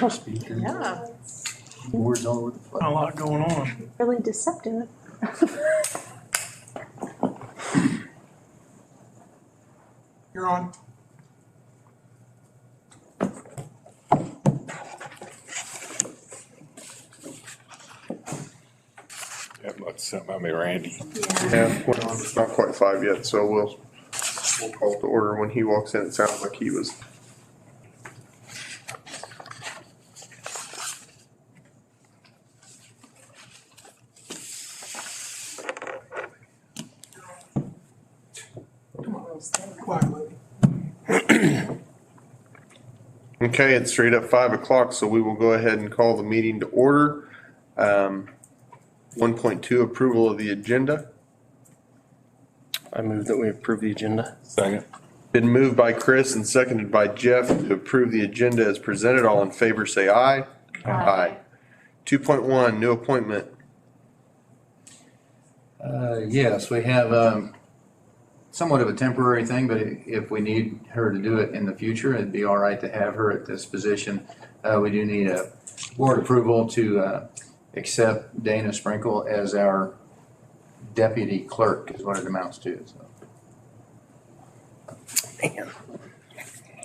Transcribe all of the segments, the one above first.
speaker. Yeah. Boards all over the place. A lot going on. Really deceptive. You're on. That must something about me, Randy. Yeah, well, it's not quite 5 yet, so we'll call to order when he walks in. It sounds like he was. Quietly. Okay, it's straight up 5 o'clock, so we will go ahead and call the meeting to order. 1.2, approval of the agenda. I move that we approve the agenda. Second. Been moved by Chris and seconded by Jeff to approve the agenda as presented. All in favor, say aye. Aye. 2.1, new appointment. Yes, we have somewhat of a temporary thing, but if we need her to do it in the future, it'd be all right to have her at this position. We do need a board approval to accept Dana Sprinkle as our deputy clerk is what it amounts to. So. Man.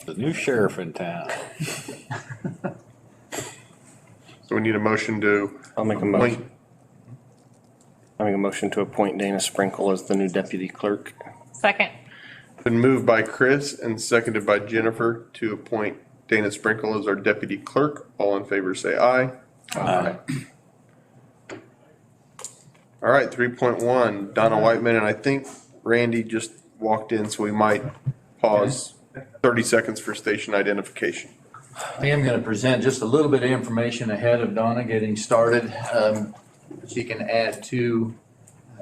The new sheriff in town. So we need a motion to I'll make a motion. I'll make a motion to appoint Dana Sprinkle as the new deputy clerk. Second. Been moved by Chris and seconded by Jennifer to appoint Dana Sprinkle as our deputy clerk. All in favor, say aye. Aye. All right, 3.1, Donna Whiteman, and I think Randy just walked in, so we might pause 30 seconds for station identification. I am going to present just a little bit of information ahead of Donna getting started. She can add to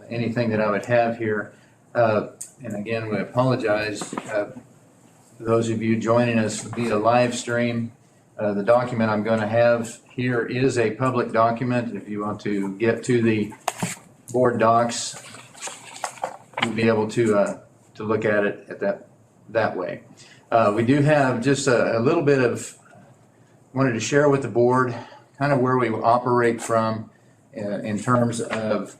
anything that I would have here. And again, we apologize for those of you joining us via live stream. The document I'm going to have here is a public document. If you want to get to the board docs, you'll be able to look at it at that way. We do have just a little bit of, wanted to share with the board kind of where we operate from in terms of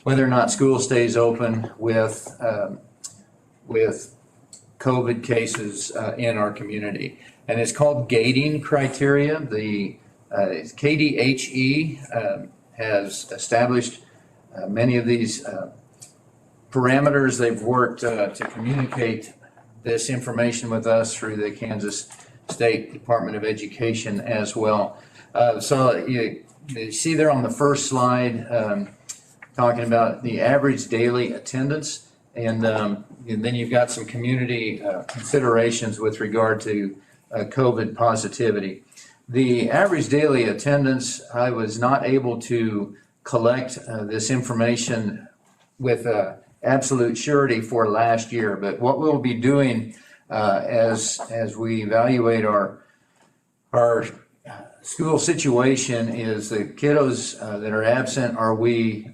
whether or not school stays open with COVID cases in our community. And it's called gating criteria. The KDHE has established many of these parameters. They've worked to communicate this information with us through the Kansas State Department of Education as well. So you see there on the first slide, talking about the average daily attendance, and then you've got some community considerations with regard to COVID positivity. The average daily attendance, I was not able to collect this information with absolute surety for last year, but what we'll be doing as we evaluate our school situation is the kiddos that are absent, are we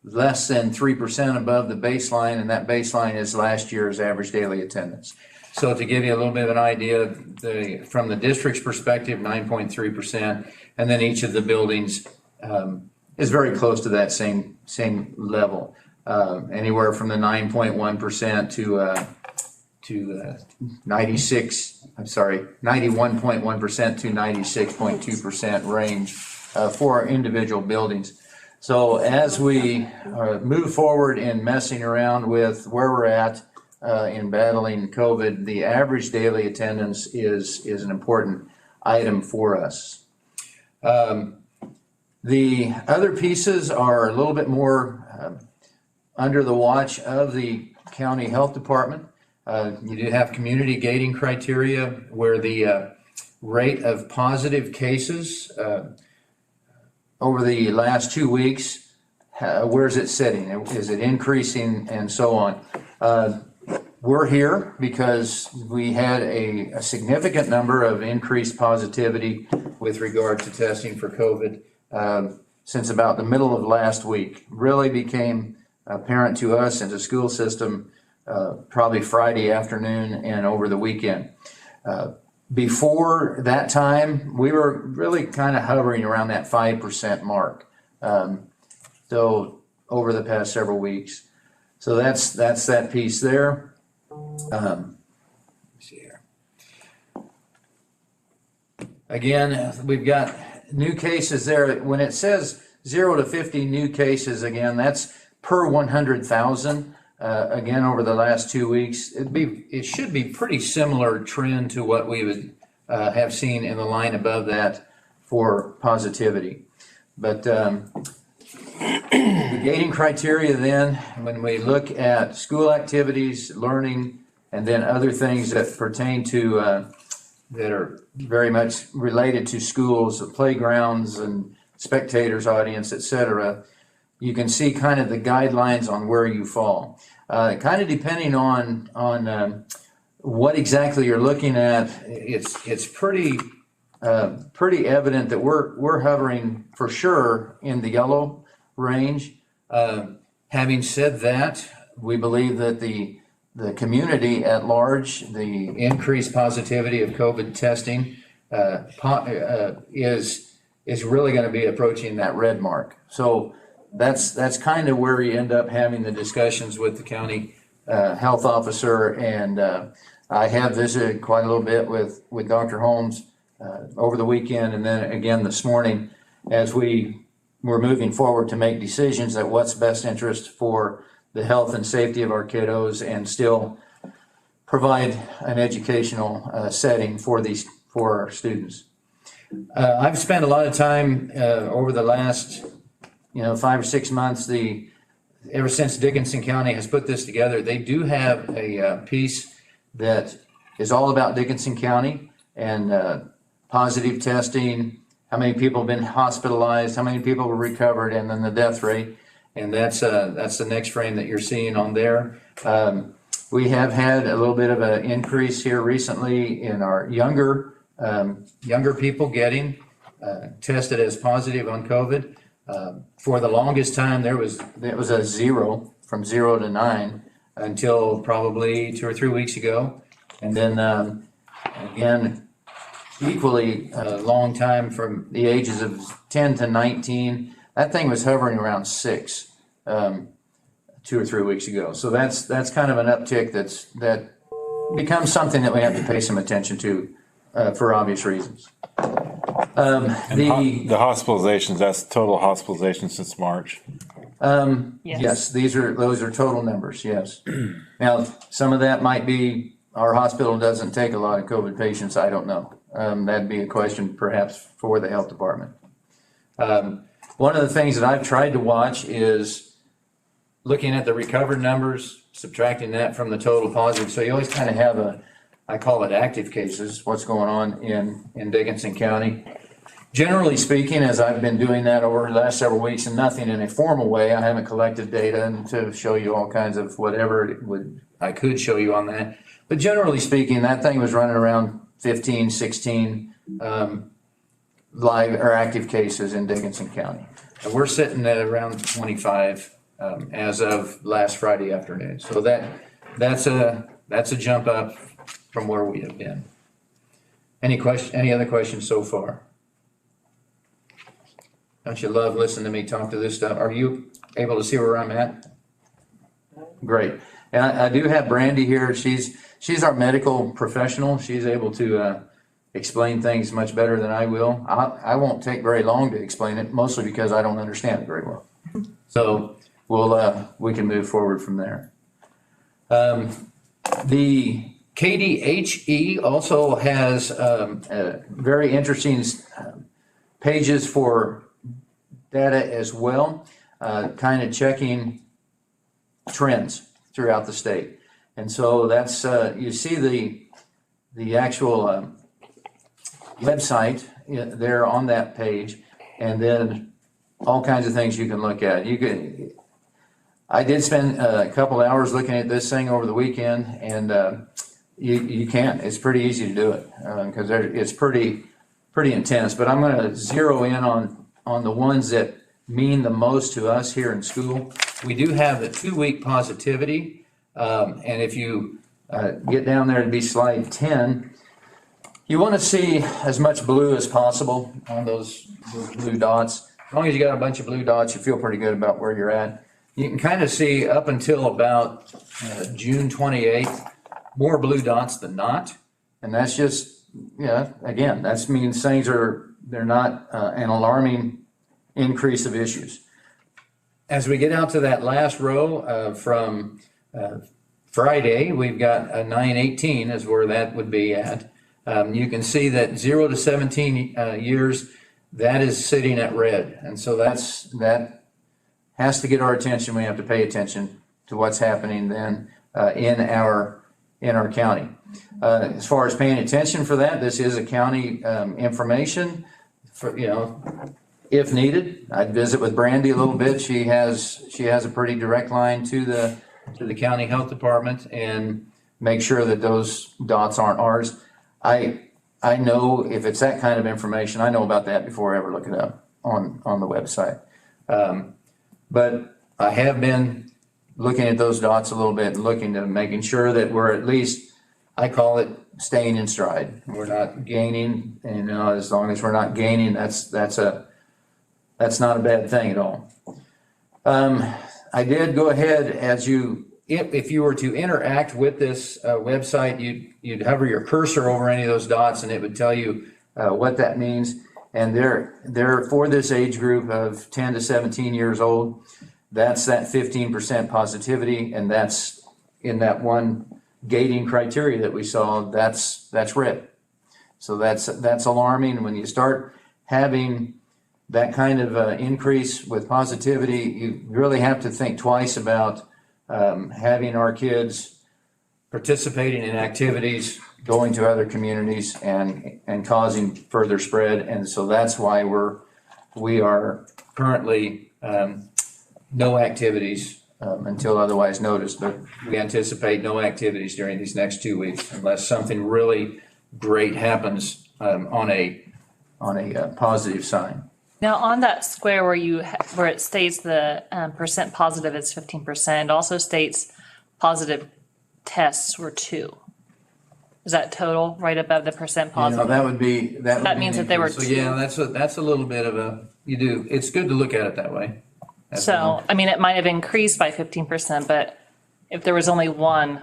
less than 3% above the baseline, and that baseline is last year's average daily attendance. So to give you a little bit of an idea, from the district's perspective, 9.3%, and then each of the buildings is very close to that same level, anywhere from the 9.1% to 91.1% to 96.2% range for our individual buildings. So as we move forward in messing around with where we're at in battling COVID, the average daily attendance is an important item for us. The other pieces are a little bit more under the watch of the county health department. You do have community gating criteria where the rate of positive cases over the last 2 weeks, where is it sitting? Is it increasing and so on? We're here because we had a significant number of increased positivity with regard to testing for COVID since about the middle of last week. Really became apparent to us and the school system probably Friday afternoon and over the weekend. Before that time, we were really kind of hovering around that 5% mark. So over the past several weeks. So that's that piece there. Let's see here. Again, we've got new cases there. When it says 0 to 50 new cases, again, that's per 100,000. Again, over the last 2 weeks, it should be pretty similar trend to what we would have seen in the line above that for positivity. But the gating criteria then, when we look at school activities, learning, and then other things that pertain to that are very much related to schools, playgrounds and spectators, audience, etc., you can see kind of the guidelines on where you fall. Kind of depending on what exactly you're looking at, it's pretty evident that we're hovering for sure in the yellow range. Having said that, we believe that the community at large, the increased positivity of COVID testing is really going to be approaching that red mark. So that's kind of where you end up having the discussions with the county health officer, and I have visited quite a little bit with Dr. Holmes over the weekend, and then again this morning as we're moving forward to make decisions at what's best interest for the health and safety of our kiddos and still provide an educational setting for our students. I've spent a lot of time over the last 5 or 6 months, ever since Dickinson County has put this together. They do have a piece that is all about Dickinson County and positive testing, how many people have been hospitalized, how many people have recovered, and then the death rate. And that's the next frame that you're seeing on there. We have had a little bit of an increase here recently in our younger people getting tested as positive on COVID. For the longest time, it was a 0, from 0 to 9, until probably 2 or 3 weeks ago. And then again, equally long time from the ages of 10 to 19. That thing was hovering around 6 2 or 3 weeks ago. So that's kind of an uptick that becomes something that we have to pay some attention to for obvious reasons. The hospitalizations, that's total hospitalizations since March. Yes, those are total numbers, yes. Now, some of that might be our hospital doesn't take a lot of COVID patients, I don't know. That'd be a question perhaps for the health department. One of the things that I've tried to watch is looking at the recovered numbers, subtracting that from the total positive. So you always kind of have I call it active cases, what's going on in Dickinson County. Generally speaking, as I've been doing that over the last several weeks, and nothing in a formal way, I haven't collected data and to show you all kinds of whatever I could show you on that. But generally speaking, that thing was running around 15, 16 live or active cases in Dickinson County. And we're sitting at around 25 as of last Friday afternoon. So that's a jump up from where we have been. Any other questions so far? Don't you love listening to me talk to this stuff? Are you able to see where I'm at? Great. And I do have Brandy here. She's our medical professional. She's able to explain things much better than I will. I won't take very long to explain it, mostly because I don't understand it very well. So we can move forward from there. The KDHE also has very interesting pages for data as well, kind of checking trends throughout the state. And so that's, you see the actual website there on that page, and then all kinds of things you can look at. I did spend a couple hours looking at this thing over the weekend, and you can. It's pretty easy to do it because it's pretty intense. But I'm going to zero in on the ones that mean the most to us here in school. We do have the 2-week positivity, and if you get down there to be slide 10, You want to see as much blue as possible on those blue dots. As long as you got a bunch of blue dots, you feel pretty good about where you're at. You can kind of see up until about June 28th, more blue dots than not. And that's just, again, that means they're not an alarming increase of issues. As we get out to that last row from Friday, we've got a 918 is where that would be at. You can see that 0 to 17 years, that is sitting at red. And so that has to get our attention. We have to pay attention to what's happening then in our county. As far as paying attention for that, this is a county information for, if needed. I'd visit with Brandy a little bit. She has a pretty direct line to the county health department and make sure that those dots aren't ours. I know if it's that kind of information, I know about that before I ever look it up on the website. But I have been looking at those dots a little bit and looking to making sure that we're at least, I call it staying in stride. We're not gaining, and as long as we're not gaining, that's not a bad thing at all. I did go ahead if you were to interact with this website, you'd hover your cursor over any of those dots and it would tell you what that means. And they're for this age group of 10 to 17 years old. That's that 15% positivity, and that's in that one gating criteria that we saw, that's red. So that's alarming. When you start having that kind of increase with positivity, you really have to think twice about having our kids participating in activities, going to other communities and causing further spread. And so that's why we are currently no activities until otherwise noticed, but we anticipate no activities during these next 2 weeks unless something really great happens on a positive sign. Now, on that square where it states the percent positive is 15%, it also states positive tests were 2. Is that total right above the percent positive? That would be That means that they were so. Yeah, that's a little bit of it's good to look at it that way. So, I mean, it might have increased by 15%, but if there was only one,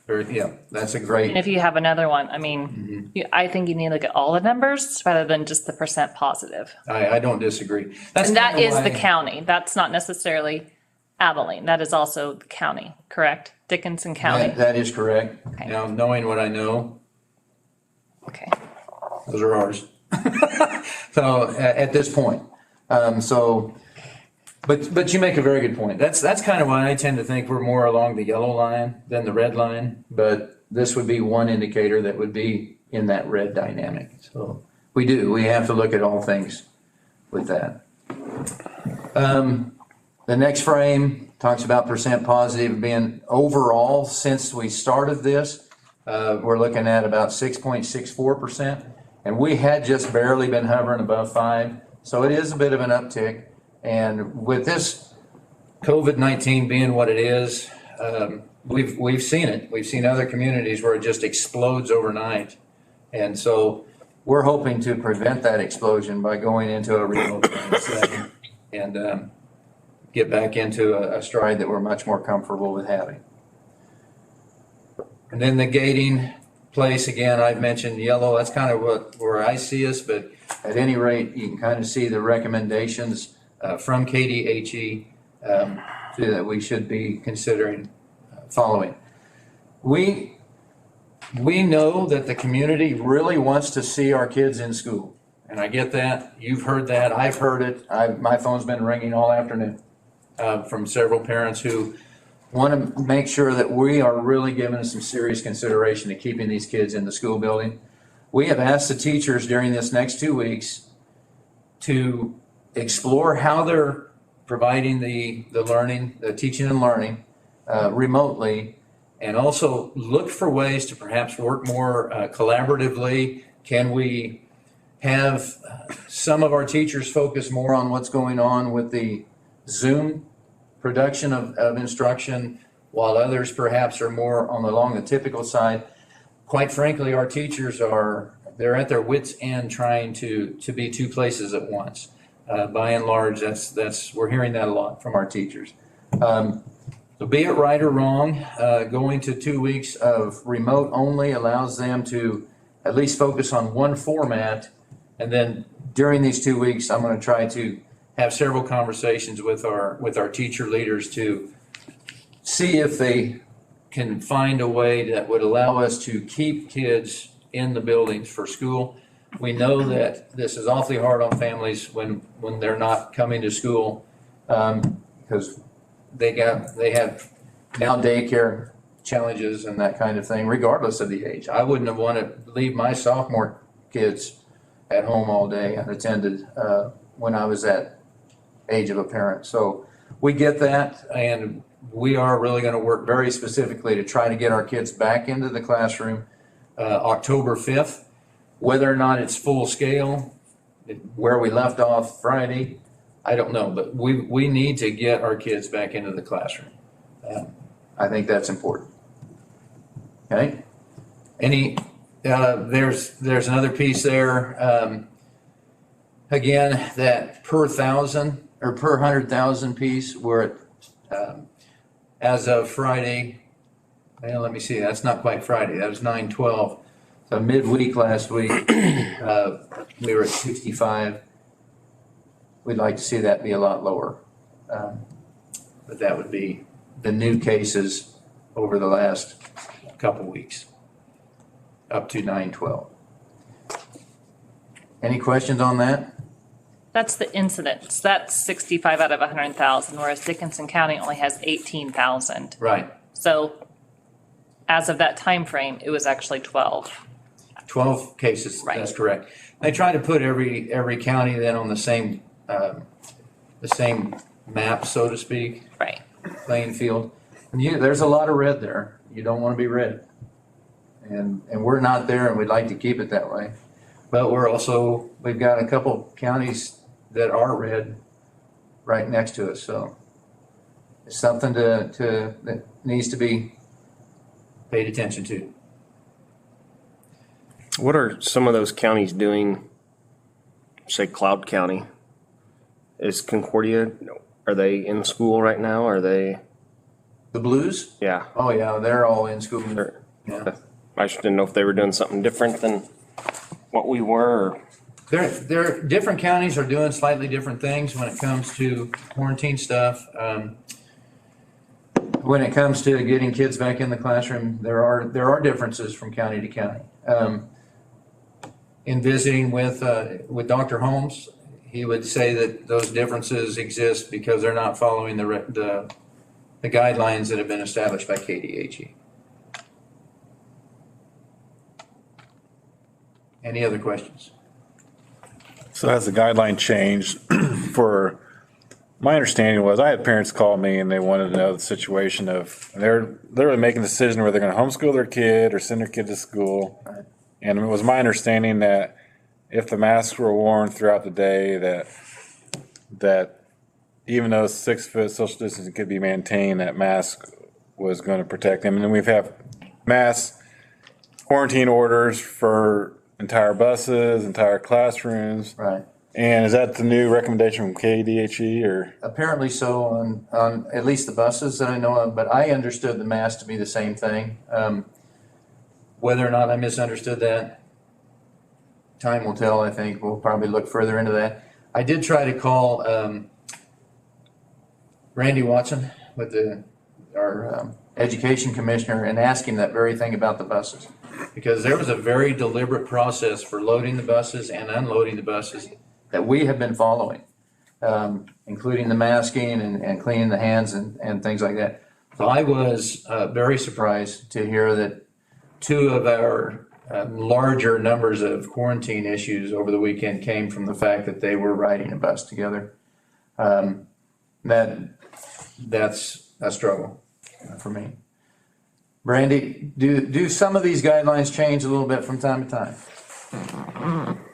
that's a great. and if you have another one, I mean, I think you need to look at all the numbers rather than just the percent positive. I don't disagree. And that is the county. That's not necessarily Abilene. That is also the county, correct? Dickinson County. That is correct. Okay. Now, knowing what I know, Okay. those are ours. So at this point, but you make a very good point. That's kind of why I tend to think we're more along the yellow line than the red line. But this would be one indicator that would be in that red dynamic. So we have to look at all things with that. The next frame talks about percent positive being overall since we started this. We're looking at about 6.64%, and we had just barely been hovering above 5. So it is a bit of an uptick. And with this COVID-19 being what it is, we've seen it. We've seen other communities where it just explodes overnight. And so we're hoping to prevent that explosion by going into a remote setting and get back into a stride that we're much more comfortable with having. And then the gating place, again, I've mentioned yellow. That's kind of where I see us, but at any rate, you can kind of see the recommendations from KDHE that we should be considering following. We know that the community really wants to see our kids in school. And I get that. You've heard that. I've heard it. My phone's been ringing all afternoon from several parents who want to make sure that we are really giving some serious consideration to keeping these kids in the school building. We have asked the teachers during this next 2 weeks to explore how they're providing the learning, the teaching and learning remotely, and also look for ways to perhaps work more collaboratively. Can we have some of our teachers focus more on what's going on with the Zoom production of instruction, while others perhaps are more along the typical side? Quite frankly, our teachers are they're at their wits' end trying to be two places at once. By and large, we're hearing that a lot from our teachers. So be it right or wrong, going to 2 weeks of remote only allows them to at least focus on one format. And then during these 2 weeks, I'm going to try to have several conversations with our teacher leaders to see if they can find a way that would allow us to keep kids in the buildings for school. We know that this is awfully hard on families when they're not coming to school, because they have now daycare challenges and that kind of thing, regardless of the age. I wouldn't have wanted to leave my sophomore kids at home all day unattended when I was that age of a parent. So we get that, and we are really going to work very specifically to try to get our kids back into the classroom October 5th. Whether or not it's full scale, where we left off Friday, I don't know, but we need to get our kids back into the classroom. I think that's important. Okay? There's another piece there. Again, that per 1,000 or per 100,000 piece, we're at, as of Friday, well, let me see, that's not quite Friday, that was 9/12. So midweek last week, we were at 65. We'd like to see that be a lot lower. But that would be the new cases over the last couple weeks, up to 9/12. Any questions on that? That's the incidence. That's 65 out of 100,000, whereas Dickinson County only has 18,000. Right. So as of that time frame, it was actually 12. 12 cases, Right. that's correct. They try to put every county then on the same map, so to speak, Right. playing field. And there's a lot of red there. You don't want to be red. And we're not there, and we'd like to keep it that way. But we've got a couple counties that are red right next to us, so it's something that needs to be paid attention to. What are some of those counties doing? Say Cloud County. Is Concordia, are they in school right now? Are they, The Blues? yeah. Oh, yeah, they're all in school. They're- Yeah. I just didn't know if they were doing something different than what we were. Or They're different counties are doing slightly different things when it comes to quarantine stuff. When it comes to getting kids back in the classroom, there are differences from county to county. In visiting with Dr. Holmes, he would say that those differences exist because they're not following the guidelines that have been established by KDHE. Any other questions? So has the guideline changed for, my understanding was, I had parents call me and they wanted to know the situation of, they're literally making a decision whether they're going to homeschool their kid or send their kid to school. Right. And it was my understanding that if the masks were worn throughout the day, that even though 6 foot social distancing could be maintained, that mask was going to protect them. And then we've had mass quarantine orders for entire buses, entire classrooms. Right. And is that the new recommendation from KDHE or? Apparently so on at least the buses that I know of, but I understood the mask to be the same thing. Whether or not I misunderstood that, time will tell, I think. We'll probably look further into that. I did try to call Randy Watson with our education commissioner and ask him that very thing about the buses. Because there was a very deliberate process for loading the buses and unloading the buses that we have been following, including the masking and cleaning the hands and things like that. So I was very surprised to hear that 2 of our larger numbers of quarantine issues over the weekend came from the fact that they were riding a bus together. That's a struggle for me. Brandy, do some of these guidelines change a little bit from time to time?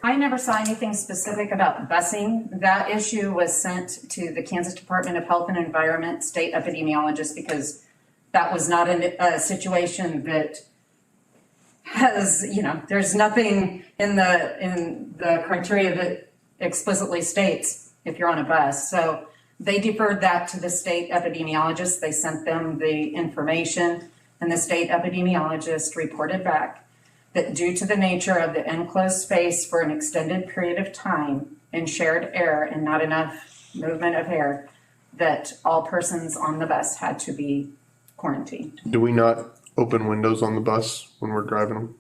I never saw anything specific about busing. That issue was sent to the Kansas Department of Health and Environment, state epidemiologist, because that was not a situation that has, there's nothing in the criteria that explicitly states if you're on a bus. So they deferred that to the state epidemiologist. They sent them the information, and the state epidemiologist reported back that due to the nature of the enclosed space for an extended period of time and shared air and not enough movement of air, that all persons on the bus had to be quarantined. Do we not open windows on the bus when we're driving them?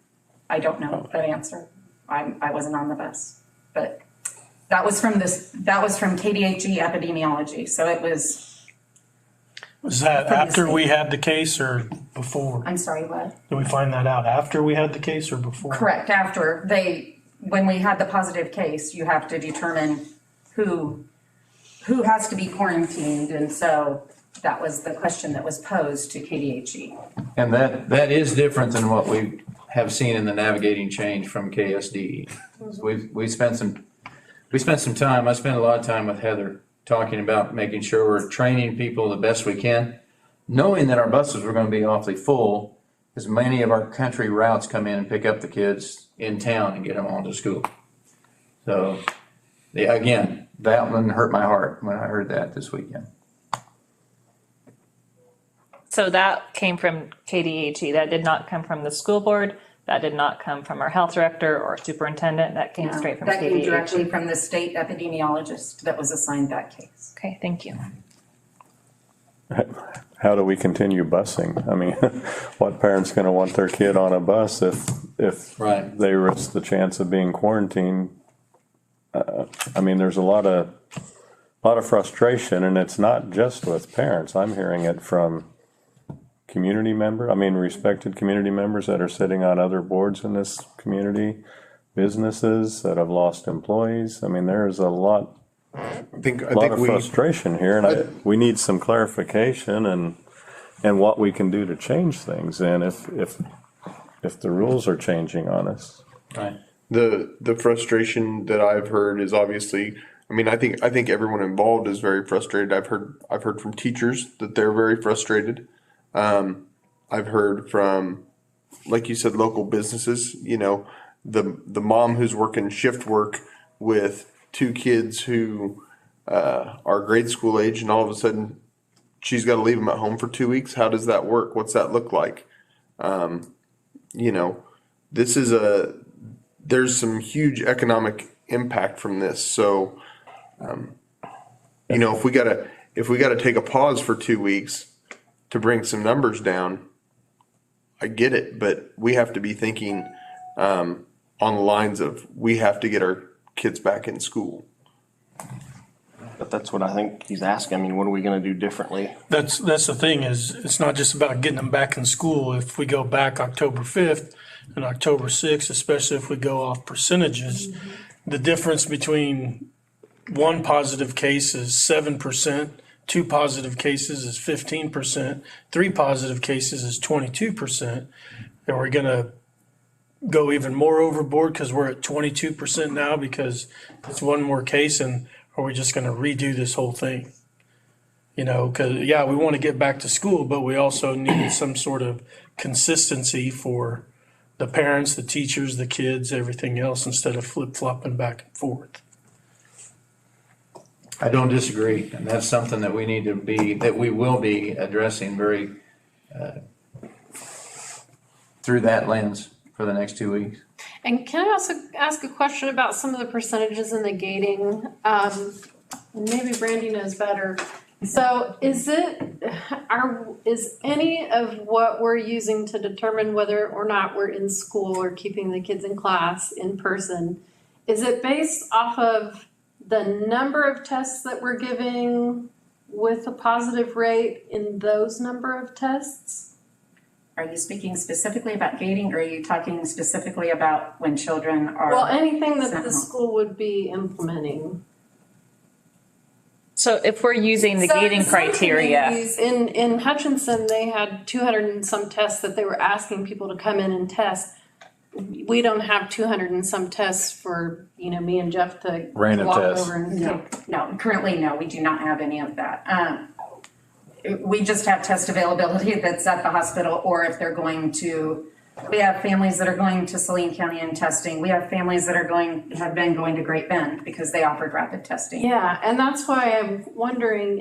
I don't know that answer. I wasn't on the bus, but that was from KDHE epidemiology. So it was, Was that From the after state. we had the case or before? I'm sorry, what? Did we find that out after we had the case or before? Correct, after when we had the positive case, you have to determine who has to be quarantined. And so that was the question that was posed to KDHE. And that is different than what we have seen in the navigating change from KSDE. We spent some time, I spent a lot of time with Heather talking about making sure we're training people the best we can, knowing that our buses were going to be awfully full, because many of our country routes come in and pick up the kids in town and get them on to school. So, again, that one hurt my heart when I heard that this weekend. So that came from KDHE. That did not come from the school board. That did not come from our health director or superintendent. That came straight from That came directly KDHE. from the state epidemiologist that was assigned that case. Okay, thank you. How do we continue busing? I mean, what parent's gonna want their kid on a bus if Right. they risk the chance of being quarantined? I mean, there's a lot of frustration, and it's not just with parents. I'm hearing it from respected community members that are sitting on other boards in this community, businesses that have lost employees. I mean, there's a lot I think of we, frustration here, and we need some clarification and what we can do to change things, and if the rules are changing on us. Right. the frustration that I've heard is obviously, I think everyone involved is very frustrated. I've heard from teachers that they're very frustrated. I've heard from, like you said, local businesses, the mom who's working shift work with two kids who are grade school age, and all of a sudden she's got to leave them at home for 2 weeks. How does that work? What's that look like? There's some huge economic impact from this. So, if we gotta take a pause for 2 weeks to bring some numbers down, I get it, but we have to be thinking on the lines of, we have to get our kids back in school. But that's what I think he's asking. I mean, what are we gonna do differently? That's the thing, is it's not just about getting them back in school. If we go back October 5th and October 6th, especially if we go off percentages, the difference between one positive case is 7%, two positive cases is 15%, three positive cases is 22%. And we're gonna go even more overboard because we're at 22% now because it's one more case, and are we just gonna redo this whole thing? Because, we want to get back to school, but we also need some sort of consistency for the parents, the teachers, the kids, everything else, instead of flip-flopping back and forth. I don't disagree, and that's something that we will be addressing very, through that lens for the next 2 weeks. And can I also ask a question about some of the percentages in the gating? Maybe Brandy knows better. So is any of what we're using to determine whether or not we're in school or keeping the kids in class in person, is it based off of the number of tests that we're giving with a positive rate in those number of tests? Are you speaking specifically about gating, or are you talking specifically about when children are? Well, anything that sent the home? school would be implementing. So if we're using the gating in some criteria, communities, in Hutchinson, they had 200 and some tests that they were asking people to come in and test. We don't have 200 and some tests for, me and Jeff to Random walk tests. over and take. No, currently, no, we do not have any of that. We just have test availability that's at the hospital, or if they're going to We have families that are going to Saline County and testing. We have families that have been going to Great Bend because they offered rapid testing. Yeah, and that's why I'm wondering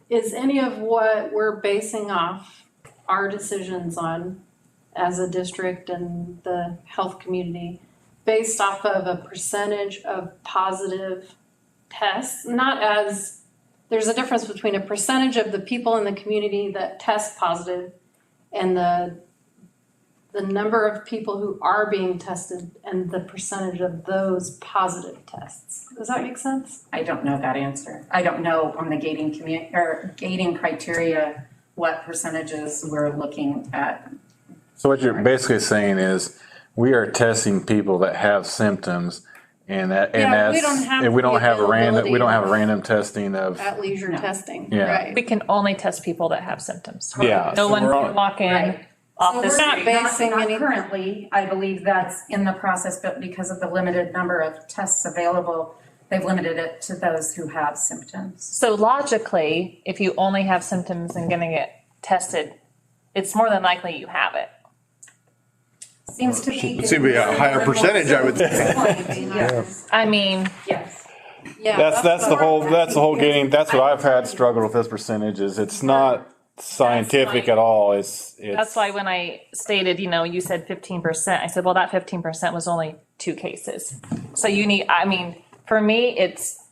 is any of what we're basing off our decisions on as a district and the health community based off of a percentage of positive tests, not as, there's a difference between a percentage of the people in the community that test positive and the number of people who are being tested and the percentage of those positive tests. Does that make sense? I don't know that answer. I don't know on the gating criteria what percentages we're looking at. So what you're basically saying is, we are testing people that have symptoms, and that, and Yeah, we that's, don't have and we don't the have a random, we don't have a availability random testing of, At leisure testing, Yeah. right? We can only test people that have symptoms. Yeah, No so one we're can on- walk in Right. off So the we're street. not basing not any- currently, I believe that's in the process, but because of the limited number of tests available, they've limited it to those who have symptoms. So logically, if you only have symptoms and gonna get tested, it's more than likely you have it. Seems to be. It seems to be a higher percentage, I would think. Yes, I mean, yes. Yeah, that's the what whole, we're that's the whole asking. getting, that's what I've had struggled with this percentage is, it's not scientific at all, it's. that's why when I stated, you said 15%, I said, well, that 15% was only 2 cases. So you need, I mean, for me, it's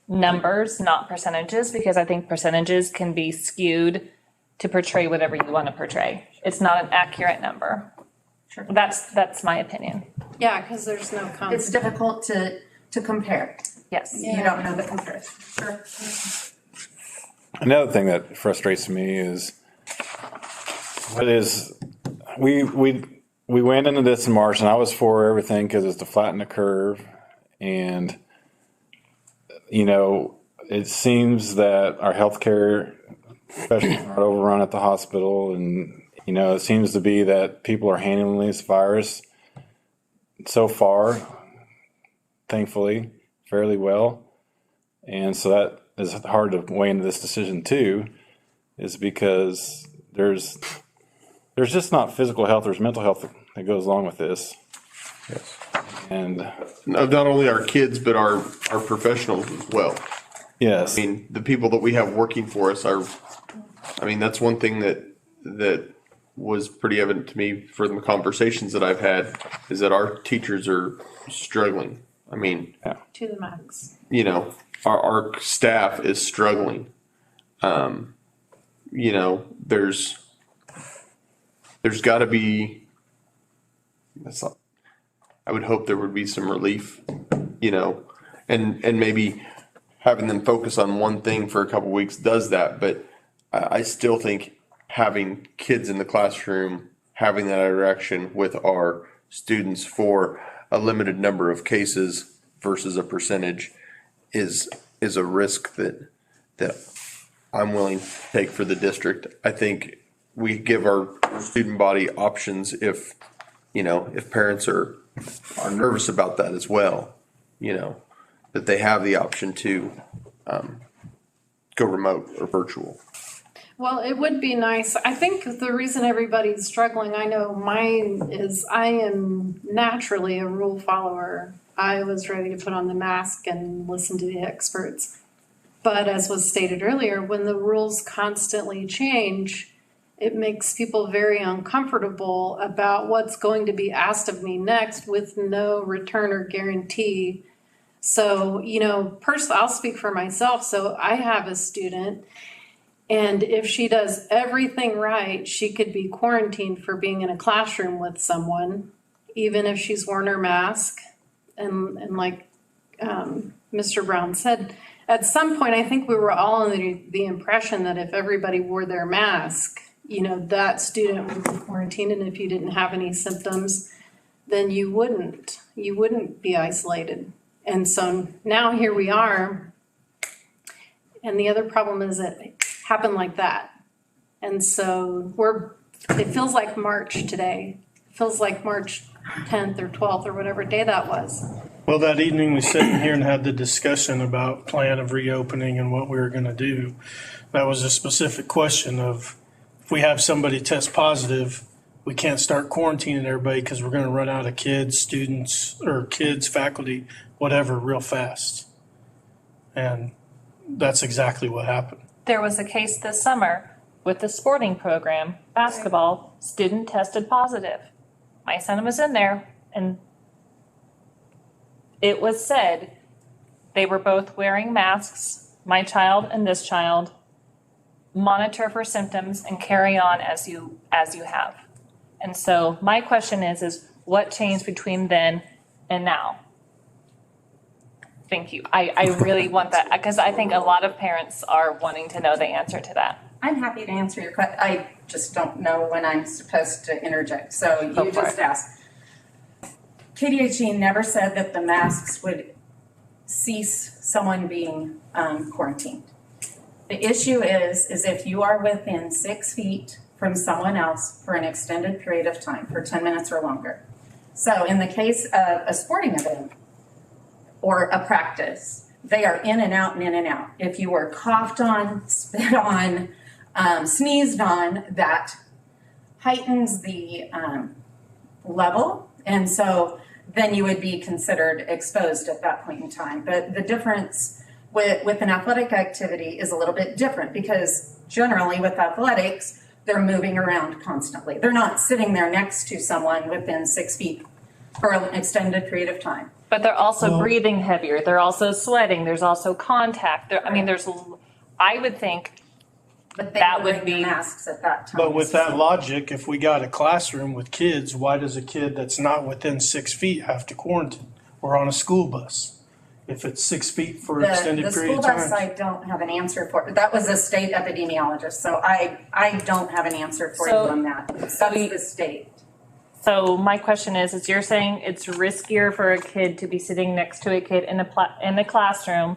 numbers, not percentages, because I think percentages can be skewed to portray whatever you want to portray. It's not an accurate number. Sure. That's my opinion. Yeah, because there's no It's concept. difficult to compare. Yes. You don't know the comparison. Sure. Another thing that frustrates me is, we went into this in March and I was for everything because it's to flatten the curve. And, it seems that our healthcare professionals are overrun at the hospital, and, it seems to be that people are handling this virus so far, thankfully, fairly well. And so that is hard to weigh into this decision too, is because there's just not physical health, there's mental health that goes along with this. Yes. And Of not only our kids, but our professionals as well. yes, I mean, the people that we have working for us are, that's one thing that was pretty evident to me from the conversations that I've had, is that our teachers are struggling. To the max. Our staff is struggling. There's got to be, I would hope there would be some relief, and maybe having them focus on one thing for a couple weeks does that. But I still think having kids in the classroom, having that interaction with our students for a limited number of cases versus a percentage is a risk that I'm willing to take for the district. I think we give our student body options if parents are nervous about that as well, that they have the option to go remote or virtual. Well, it would be nice. I think the reason everybody's struggling, I know mine is I am naturally a rule follower. I was ready to put on the mask and listen to the experts. But as was stated earlier, when the rules constantly change, it makes people very uncomfortable about what's going to be asked of me next with no return or guarantee. So, personally, I'll speak for myself. So I have a student, and if she does everything right, she could be quarantined for being in a classroom with someone, even if she's worn her mask. And like Mr. Brown said, at some point, I think we were all under the impression that if everybody wore their mask, that student would be quarantined. And if you didn't have any symptoms, then you wouldn't be isolated. And so now here we are. And the other problem is that it happened like that. And so it feels like March today. It feels like March 10th or 12th or whatever day that was. Well, that evening we sat in here and had the discussion about plan of reopening and what we were going to do. That was a specific question of, if we have somebody test positive, we can't start quarantining everybody because we're gonna run out of kids, students, or kids, faculty, whatever, real fast. And that's exactly what happened. There was a case this summer with the sporting program, basketball, student tested positive. My son was in there and it was said they were both wearing masks, my child and this child. Monitor for symptoms and carry on as you have. And so my question is what changed between then and now? Thank you. I really want that because I think a lot of parents are wanting to know the answer to that. I'm happy to answer your question. I just don't know when I'm supposed to interject, so Go you for just it. asked. KDHE never said that the masks would cease someone being quarantined. The issue is if you are within 6 feet from someone else for an extended period of time, for 10 minutes or longer. So in the case of a sporting event or a practice, they are in and out and in and out. If you were coughed on, spit on, sneezed on, that heightens the level. And so then you would be considered exposed at that point in time. But the difference with an athletic activity is a little bit different because generally with athletics, they're moving around constantly. They're not sitting there next to someone within 6 feet for an extended period of time. But they're also breathing heavier. They're also sweating. There's also contact. I would think But they That were would wearing their be- masks at that time. But with that logic, if we got a classroom with kids, why does a kid that's not within 6 feet have to quarantine? Or on a school bus? If it's 6 feet for an The extended period school of bus, time? I don't have an answer for. That was a state epidemiologist, so I don't have an answer for you So- on that. That's the state. so. My question is you're saying it's riskier for a kid to be sitting next to a kid in a classroom,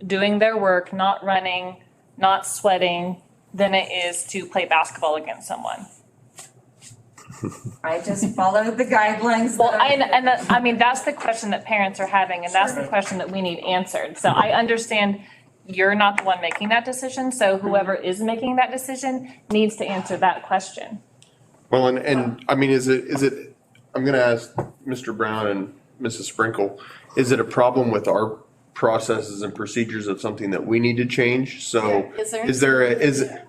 doing their work, not running, not sweating, than it is to play basketball against someone. I just followed the guidelines. Well, that I mean, that's the question that parents are having, and that's the question that we need answered. So I understand you're not the one making that decision, so whoever is making that decision needs to answer that question. Well, and I mean, is it, I'm gonna ask Mr. Brown and Mrs. Sprinkle, is it a problem with our processes and procedures of something that we need to change? So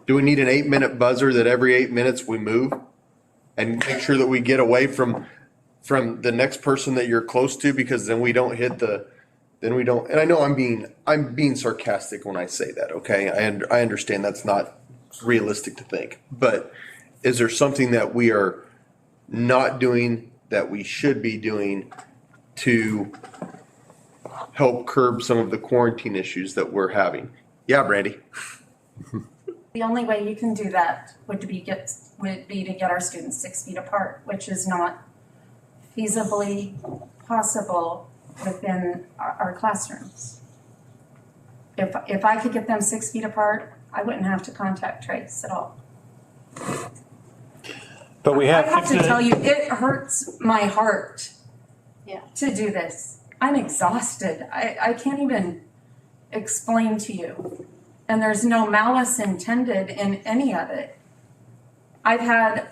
do we need an 8-minute buzzer that every 8 minutes we move? And make sure that we get away from the next person that you're close to, because then we don't hit then we don't, and I know I'm being sarcastic when I say that, okay? I understand that's not realistic to think, but is there something that we are not doing that we should be doing to help curb some of the quarantine issues that we're having? Yeah, Brandy? The only way you can do that would be to get our students 6 feet apart, which is not feasibly possible within our classrooms. If I could get them 6 feet apart, I wouldn't have to contact trace at all. But we I have, have to tell you, it hurts my heart Yeah. to do this. I'm exhausted. I can't even explain to you. And there's no malice intended in any of it. I've had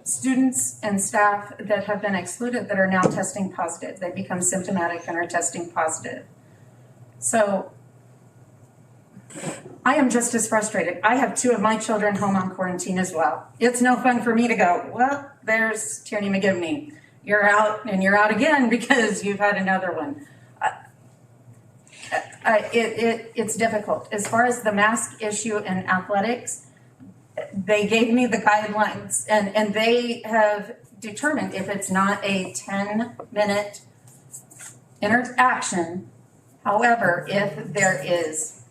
students and staff that have been excluded that are now testing positive. They become symptomatic and are testing positive. So I am just as frustrated. I have 2 of my children home on quarantine as well. It's no fun for me to go, well, there's Tierney McGivney. You're out and you're out again because you've had another one. It's difficult. As far as the mask issue in athletics, they gave me the guidelines and they have determined if it's not a 10-minute interaction. However, if there is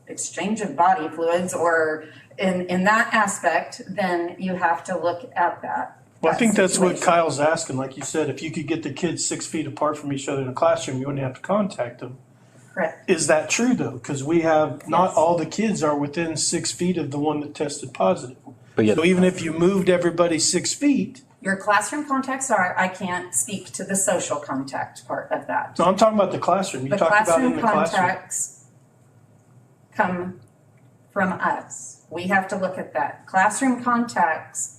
exchange of body fluids or in that aspect, then you have to look at that. Well, I think that's what situation. Kyle's asking. Like you said, if you could get the kids 6 feet apart from each other in a classroom, you wouldn't have to contact them. Correct. Is that true though? Because we have, not Yes. all the kids are within 6 feet of the one that tested positive. But yet- So even if you moved everybody 6 feet, Your classroom contacts are, I can't speak to the social contact part of that. no, I'm talking about the classroom. You The talked about in classroom the classroom. contacts come from us. We have to look at that. Classroom contacts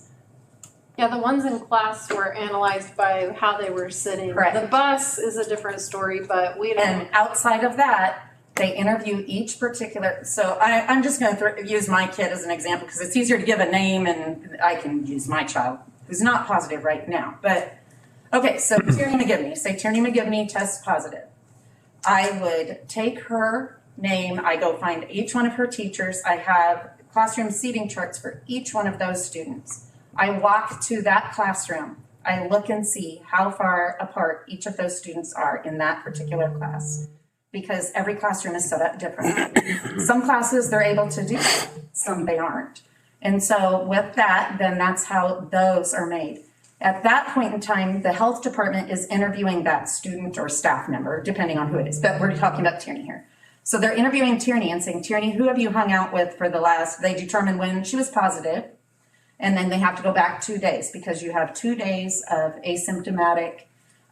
Yeah, the ones in class were analyzed by how they were sitting. Correct. The bus is a different story, but we And don't. outside of that, they interview each particular, so I'm just gonna use my kid as an example, because it's easier to give a name and I can use my child, who's not positive right now, but, okay, so Tierney McGivney, say Tierney McGivney tests positive. I would take her name, I go find each one of her teachers, I have classroom seating charts for each one of those students. I walk to that classroom, I look and see how far apart each of those students are in that particular class, because every classroom is set up differently. Some classes they're able to do, some they aren't. And so with that, then that's how those are made. At that point in time, the health department is interviewing that student or staff member, depending on who it is, but we're talking about Tierney here. So they're interviewing Tierney and saying, Tierney, who have you hung out with for the last, they determine when she was positive, and then they have to go back 2 days, because you have 2 days of asymptomatic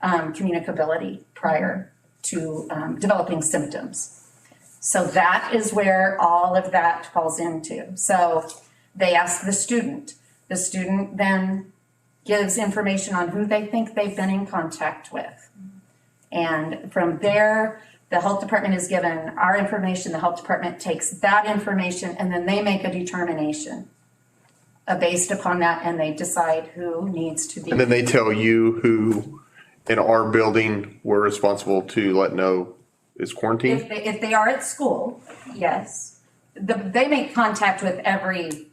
communicability prior to developing symptoms. So that is where all of that falls into. So they ask the student then gives information on who they think they've been in contact with. And from there, the health department is given our information, the health department takes that information, and then they make a determination based upon that, and they decide who needs to be. And then they tell you who in our building we're responsible to let know is quarantined? If they are at school, yes. They make contact with every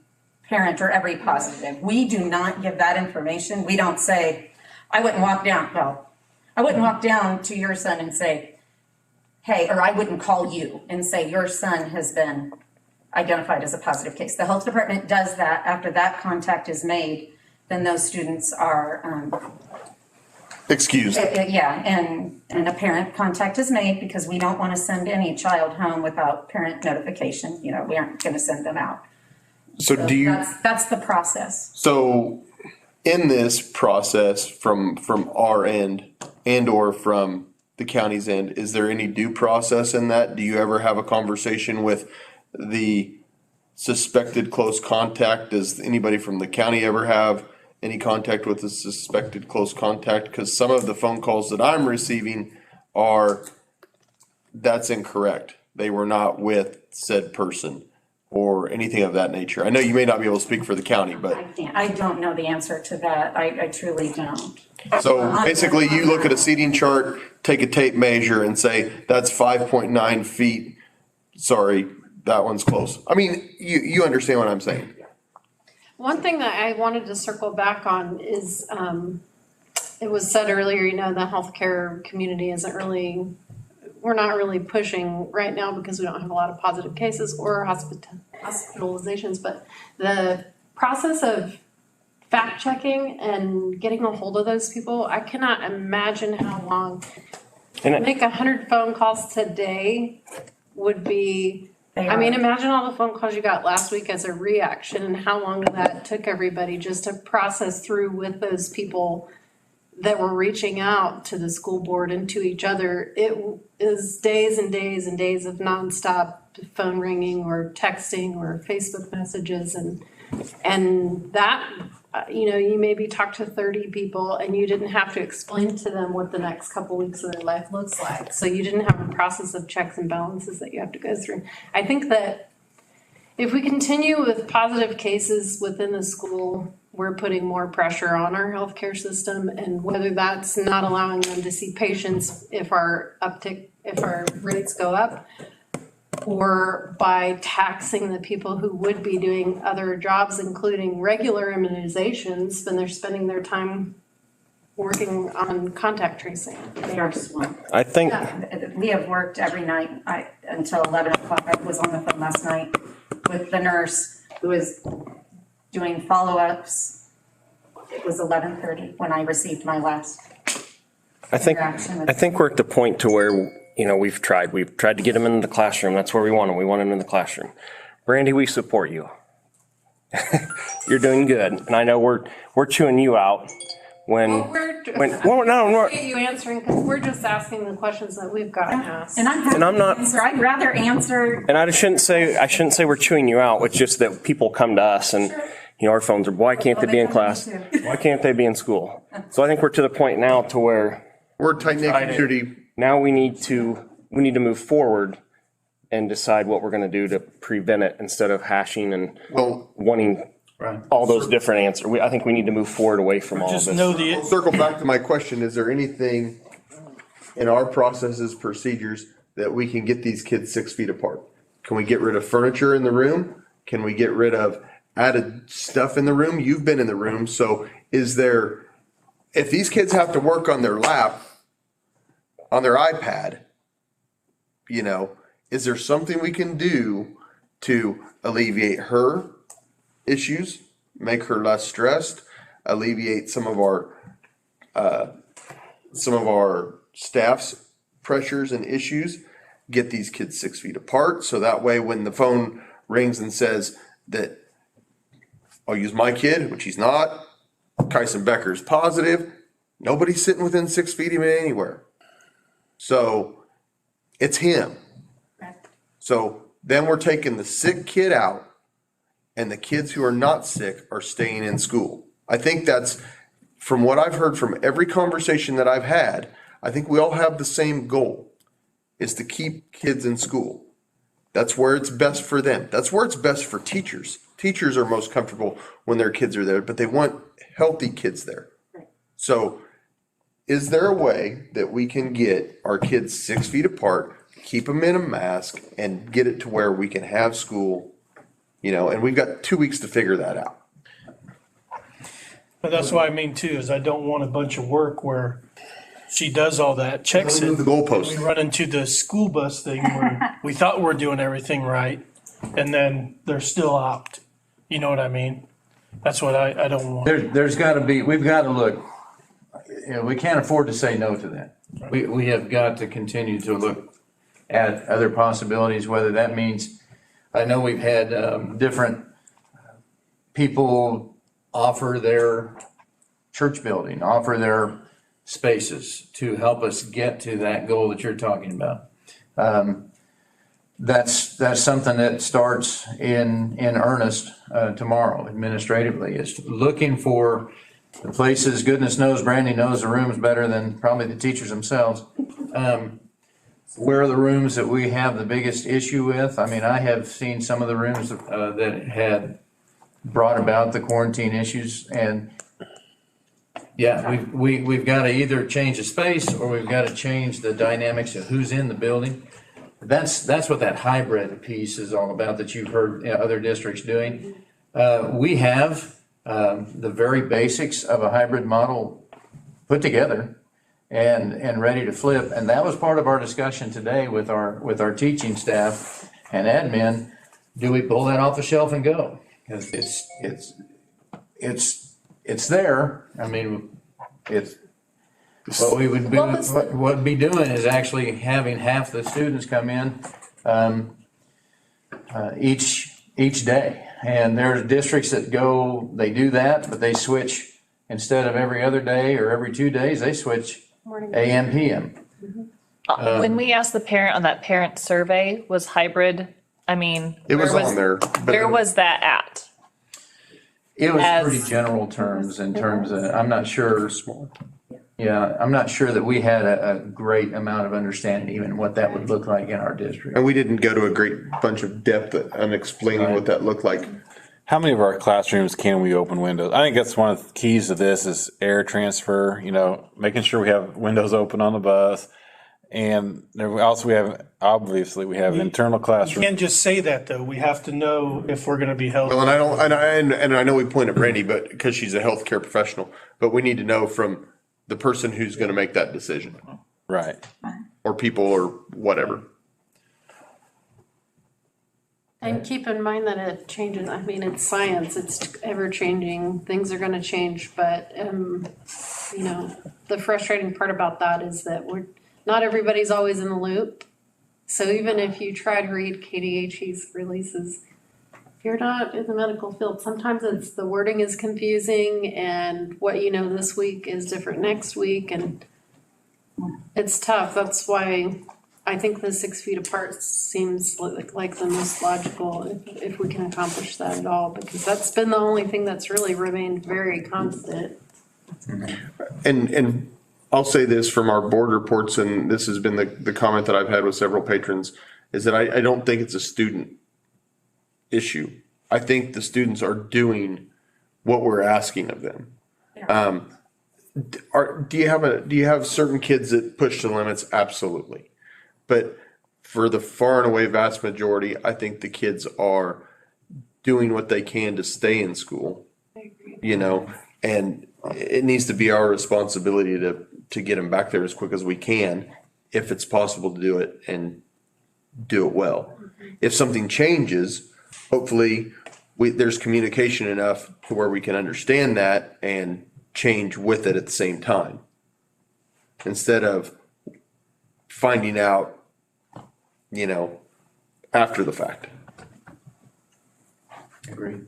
parent or every positive. We do not give that information. We don't say, I wouldn't walk down to your son and say, hey, or I wouldn't call you and say your son has been identified as a positive case. The health department does that. After that contact is made, then those students are Excused. yeah, and a parent contact is made, because we don't want to send any child home without parent notification. You know, we aren't going to send them out. So do you, That's the process. so in this process from our end and or from the county's end, is there any due process in that? Do you ever have a conversation with the suspected close contact? Does anybody from the county ever have any contact with a suspected close contact? Because some of the phone calls that I'm receiving are, that's incorrect. They were not with said person or anything of that nature. I know you may not be able to speak for the county, but I don't know the answer to that. I truly don't. so basically you look at a seating chart, take a tape measure and say, that's 5.9 feet. Sorry, that one's close. I mean, you understand what I'm saying? One thing that I wanted to circle back on is, it was said earlier, you know, the healthcare community isn't really, we're not really pushing right now because we don't have a lot of positive cases or hospitalizations, but the process of fact checking and getting a hold of those people, I cannot imagine how long. Make 100 phone calls today would be, I mean, imagine all the phone calls you got last week as a reaction and how long that took everybody just to process through with those people that were reaching out to the school board and to each other. It is days and days and days of nonstop phone ringing or texting or Facebook messages, and that, you know, you maybe talked to 30 people and you didn't have to explain to them what the next couple weeks of their life looks like. So you didn't have a process of checks and balances that you have to go through. I think that if we continue with positive cases within the school, we're putting more pressure on our healthcare system, and whether that's not allowing them to see patients if our rates go up, or by taxing the people who would be doing other jobs, including regular immunizations, then they're spending their time working on contact tracing. They are swamped. I think, We have worked every night until 11 o'clock. I was on the phone last night with the nurse who was doing follow-ups. It was 11:30 when I received my last interaction with. I think we're at the point to where, you know, we've tried to get them in the classroom. That's where we want them. We want them in the classroom. Brandy, we support you. You're doing good. And I know we're chewing you out when, You answering, because we're just asking the questions that we've gotten asked. And I'm happy I'm not- to answer. I'd rather answer. and I shouldn't say we're chewing you out. It's just that people come to us and, You know, our phones are, why can't they be in they class? tell me Why can't they be in school? So I think we're to the point now to where We're a tight-knit community. now we need to move forward and decide what we're going to do to prevent it instead of hashing and Well, wanting Right. all those different answers. I think we need to move forward away from all of Just this. know the, circle back to my question, is there anything in our processes, procedures, that we can get these kids 6 feet apart? Can we get rid of furniture in the room? Can we get rid of added stuff in the room? You've been in the room, so is there, if these kids have to work on their lap, on their iPad, you know, is there something we can do to alleviate her issues, make her less stressed, alleviate some of our staff's pressures and issues, get these kids 6 feet apart, so that way when the phone rings and says that, I'll use my kid, which he's not, Kyson Becker's positive, nobody's sitting within 6 feet of me anywhere. So it's him. So then we're taking the sick kid out, and the kids who are not sick are staying in school. I think that's, from what I've heard from every conversation that I've had, I think we all have the same goal, is to keep kids in school. That's where it's best for them. That's where it's best for teachers. Teachers are most comfortable when their kids are there, but they want healthy kids there. So is there a way that we can get our kids 6 feet apart, keep them in a mask, and get it to where we can have school? You know, and we've got 2 weeks to figure that out. but that's what I mean too, is I don't want a bunch of work where she does all that, checks Move it. the goalpost. We run into the school bus thing where we thought we're doing everything right, and then they're still out. You know what I mean? That's what I don't want. There's gotta be, we've gotta look, you know, we can't afford to say no to that. We have got to continue to look at other possibilities, whether that means, I know we've had different people offer their church building, offer their spaces to help us get to that goal that you're talking about. That's something that starts in earnest tomorrow administratively, is looking for the places. Goodness knows Brandy knows the rooms better than probably the teachers themselves. Where are the rooms that we have the biggest issue with? I mean, I have seen some of the rooms that had brought about the quarantine issues, and yeah, we've got to either change the space or we've got to change the dynamics of who's in the building. That's what that hybrid piece is all about that you've heard other districts doing. We have the very basics of a hybrid model put together and ready to flip. And that was part of our discussion today with our teaching staff and admin. Do we pull that off the shelf and go? Because it's there. I mean, it's, what we would be, what would be doing is actually having half the students come in each day. And there's districts that go, they do that, but they switch, instead of every other day or every 2 days, they switch AM, PM. When we asked the parent on that parent survey, was hybrid, I mean. It was where on there. but Where was that at? It was As- pretty general terms in terms of, I'm not sure. Yeah, I'm not sure that we had a great amount of understanding even what that would look like in our district. And we didn't go to a great bunch of depth on explaining what that looked like. How many of our classrooms can we open windows? I think that's one of the keys to this is air transfer, you know, making sure we have windows open on the bus. And there also obviously we have internal You classrooms. can't just say that though. We have to know if we're gonna be held. Well, and I know we point at Brandy, but because she's a healthcare professional, but we need to know from the person who's going to make that decision, Right. or people, or whatever. And keep in mind that it changes, I mean, it's science, it's ever changing, things are gonna change, but, you know, the frustrating part about that is that not everybody's always in the loop. So even if you try to read KDHE's releases, if you're not in the medical field, sometimes it's, the wording is confusing and what you know this week is different next week, and it's tough. That's why I think the 6 feet apart seems like the most logical if we can accomplish that at all, because that's been the only thing that's really remained very constant. And I'll say this from our board reports, and this has been the comment that I've had with several patrons, is that I don't think it's a student issue. I think the students are doing what we're asking of them. Do you have certain kids that push the limits? Absolutely. But for the far and away vast majority, I think the kids are doing what they can to stay in school, you know, and it needs to be our responsibility to get them back there as quick as we can, if it's possible to do it and do it well. If something changes, hopefully there's communication enough to where we can understand that and change with it at the same time, instead of finding out, you know, after the fact. Agreed.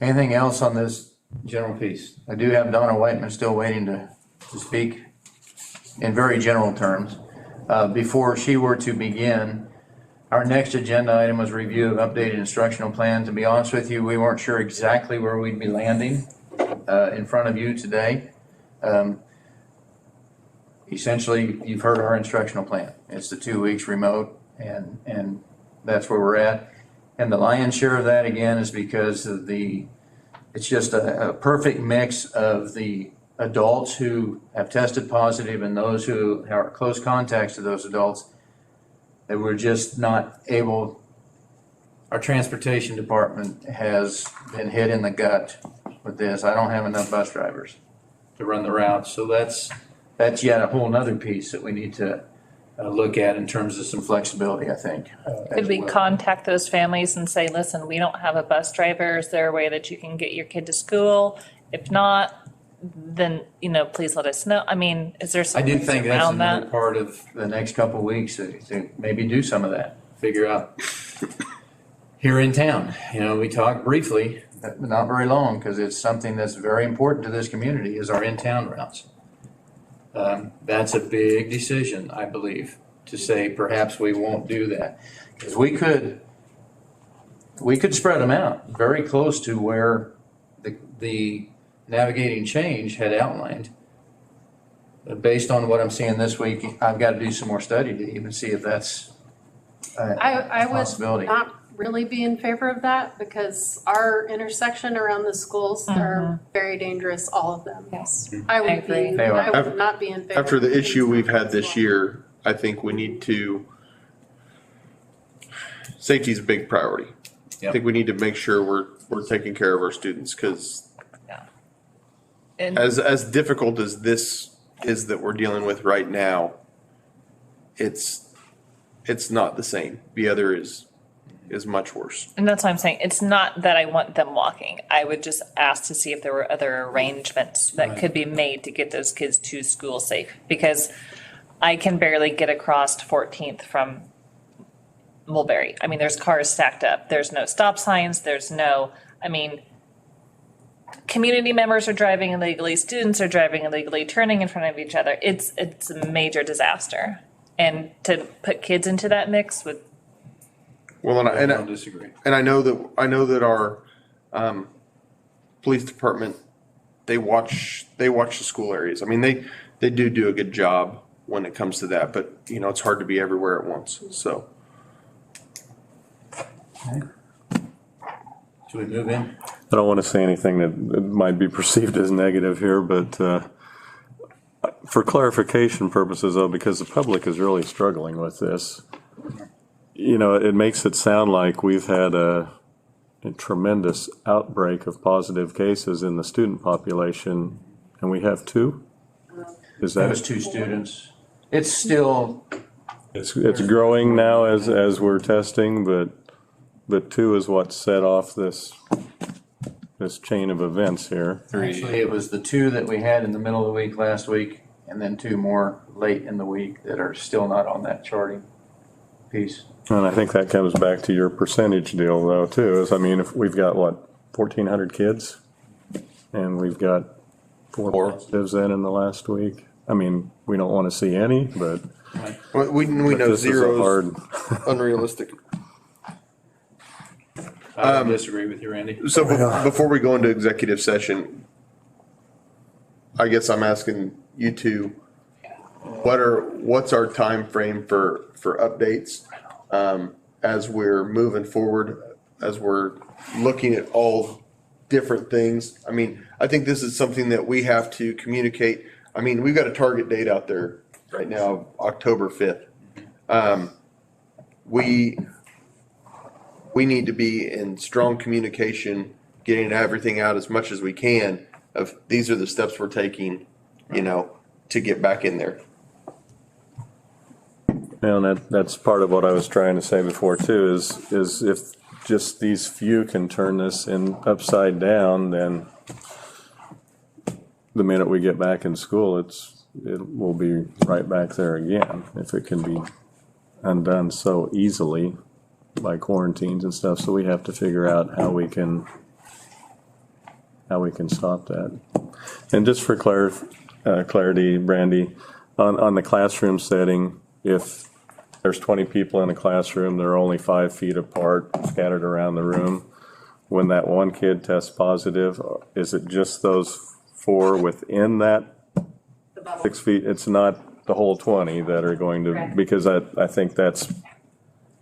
Anything else on this general piece? I do have Donna Whiteman still waiting to speak in very general terms. Before she were to begin, our next agenda item was review of updated instructional plan. To be honest with you, we weren't sure exactly where we'd be landing in front of you today. Essentially, you've heard our instructional plan. It's the 2 weeks remote, and that's where we're at. And the lion's share of that, again, is because of it's just a perfect mix of the adults who have tested positive and those who are close contacts to those adults that we're just not able. Our transportation department has been hit in the gut with this. I don't have enough bus drivers to run the routes. So that's yet a whole nother piece that we need to look at in terms of some flexibility, I think. Could we contact those families and say, listen, we don't have a bus driver. Is there a way that you can get your kid to school? If not, then, you know, please let us know. I mean, is there I some do ways think that's around another that? part of the next couple of weeks to maybe do some of that, figure out here in town. You know, we talked briefly, but not very long, because it's something that's very important to this community is our in-town routes. That's a big decision, I believe, to say perhaps we won't do that. Because we could spread them out very close to where the navigating change had outlined. But based on what I'm seeing this week, I've got to do some more study to even see if that's I a would possibility. not really be in favor of that, because our intersection around the schools are very dangerous, all of them. Yes. I would agree. be, They are. I would not be in favor. After the of issue we've had as this well. year, I think we need to, safety is a big priority. I Yep. think we need to make sure we're taking care of our students, because And as difficult as this is that we're dealing with right now, it's not the same. The other is much worse. And that's why I'm saying, it's not that I want them walking. I would just ask to see if there were other arrangements that could be made to get those kids to school safe. Because I can barely get across to 14th from Mulberry. I mean, there's cars stacked up. There's no stop signs. Community members are driving illegally, students are driving illegally, turning in front of each other. It's a major disaster. And to put kids into that mix would, Well, I don't disagree. and I know that our police department, they watch the school areas. I mean, they do a good job when it comes to that, but you know, it's hard to be everywhere at once. So Should we move in? I don't want to say anything that might be perceived as negative here, but for clarification purposes, though, because the public is really struggling with this, you know, it makes it sound like we've had a tremendous outbreak of positive cases in the student population, and we have 2? Is That was that, 2 students. It's still, it's growing now as we're testing, but 2 is what set off this chain of events here. actually, it was the 2 that we had in the middle of the week last week, and then 2 more late in the week that are still not on that charting piece. And I think that comes back to your percentage deal though, too, is, I mean, if we've got, 1,400 kids? And we've got 4 positives in the last week. I mean, we don't want to see any, but Well, we but know this is a zero hard. is unrealistic. I don't disagree with you, Randy. So before we go into executive session, I guess I'm asking you two, what's our time frame for updates? As we're moving forward, as we're looking at all different things. I mean, I think this is something that we have to communicate. I mean, we've got a target date out there right now, October 5th. We need to be in strong communication, getting everything out as much as we can of these are the steps we're taking, to get back in there. And that's part of what I was trying to say before too, is if just these few can turn this upside down, then the minute we get back in school, it will be right back there again. If it can be undone so easily by quarantines and stuff, so we have to figure out how we can stop that. And just for clarity, Brandy, on the classroom setting, if there's 20 people in a classroom, they're only 5 feet apart, scattered around the room. When that one kid tests positive, is it just those 4 within that 6 feet? It's not the whole 20 that are going to, Correct. because I think that's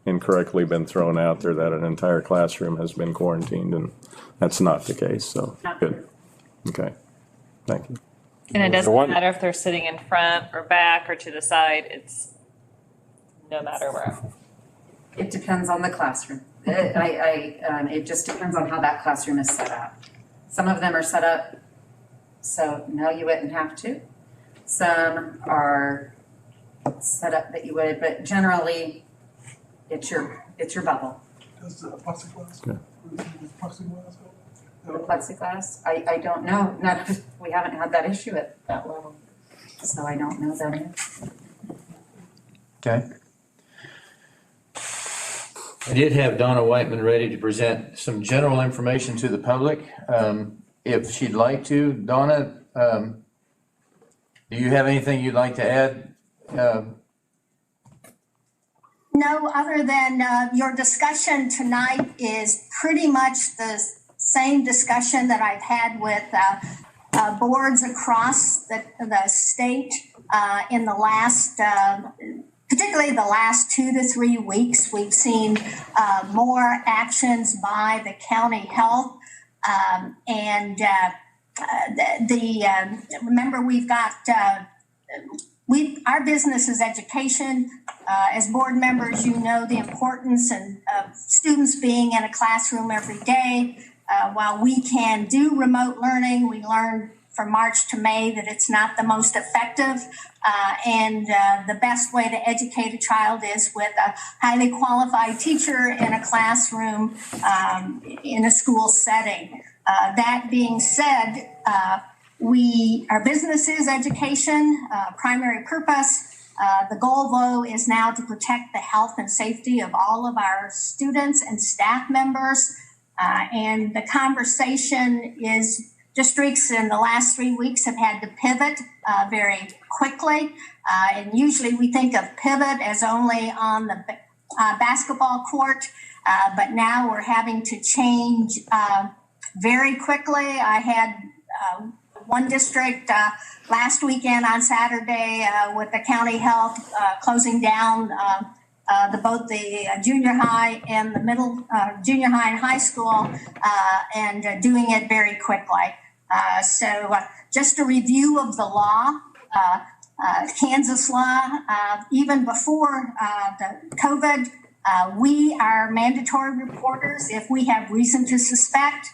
incorrectly been thrown out there that an entire classroom has been quarantined, and that's not the case, so, Not good. Okay, thank you. And it The doesn't one- matter if they're sitting in front or back or to the side, it's no matter where. It depends on the classroom. It just depends on how that classroom is set up. Some of them are set up so no, you wouldn't have to. Some are set up that you would, but generally, it's your bubble. Does the plexiglass? Okay. Does plexiglass The plexiglass, I don't know. We haven't had that issue at that level, so I don't know that answer. Okay. I did have Donna Whiteman ready to present some general information to the public. If she'd like to, Donna, do you have anything you'd like to add? No, other than your discussion tonight is pretty much the same discussion that I've had with boards across the state in the last, particularly the last 2 to 3 weeks. We've seen more actions by the county health. Remember, we've got, our business is education. As board members, you know the importance of students being in a classroom every day. While we can do remote learning, we learned from March to May that it's not the most effective. And the best way to educate a child is with a highly qualified teacher in a classroom in a school setting. That being said, our business is education, primary purpose. The goal, though, is now to protect the health and safety of all of our students and staff members. And the conversation is districts in the last 3 weeks have had to pivot very quickly. And usually we think of pivot as only on the basketball court, but now we're having to change very quickly. I had one district last weekend on Saturday with the county health closing down both the junior high and the middle, junior high and high school, and doing it very quickly. So just a review of the law, Kansas law, even before the COVID, we are mandatory reporters if we have reason to suspect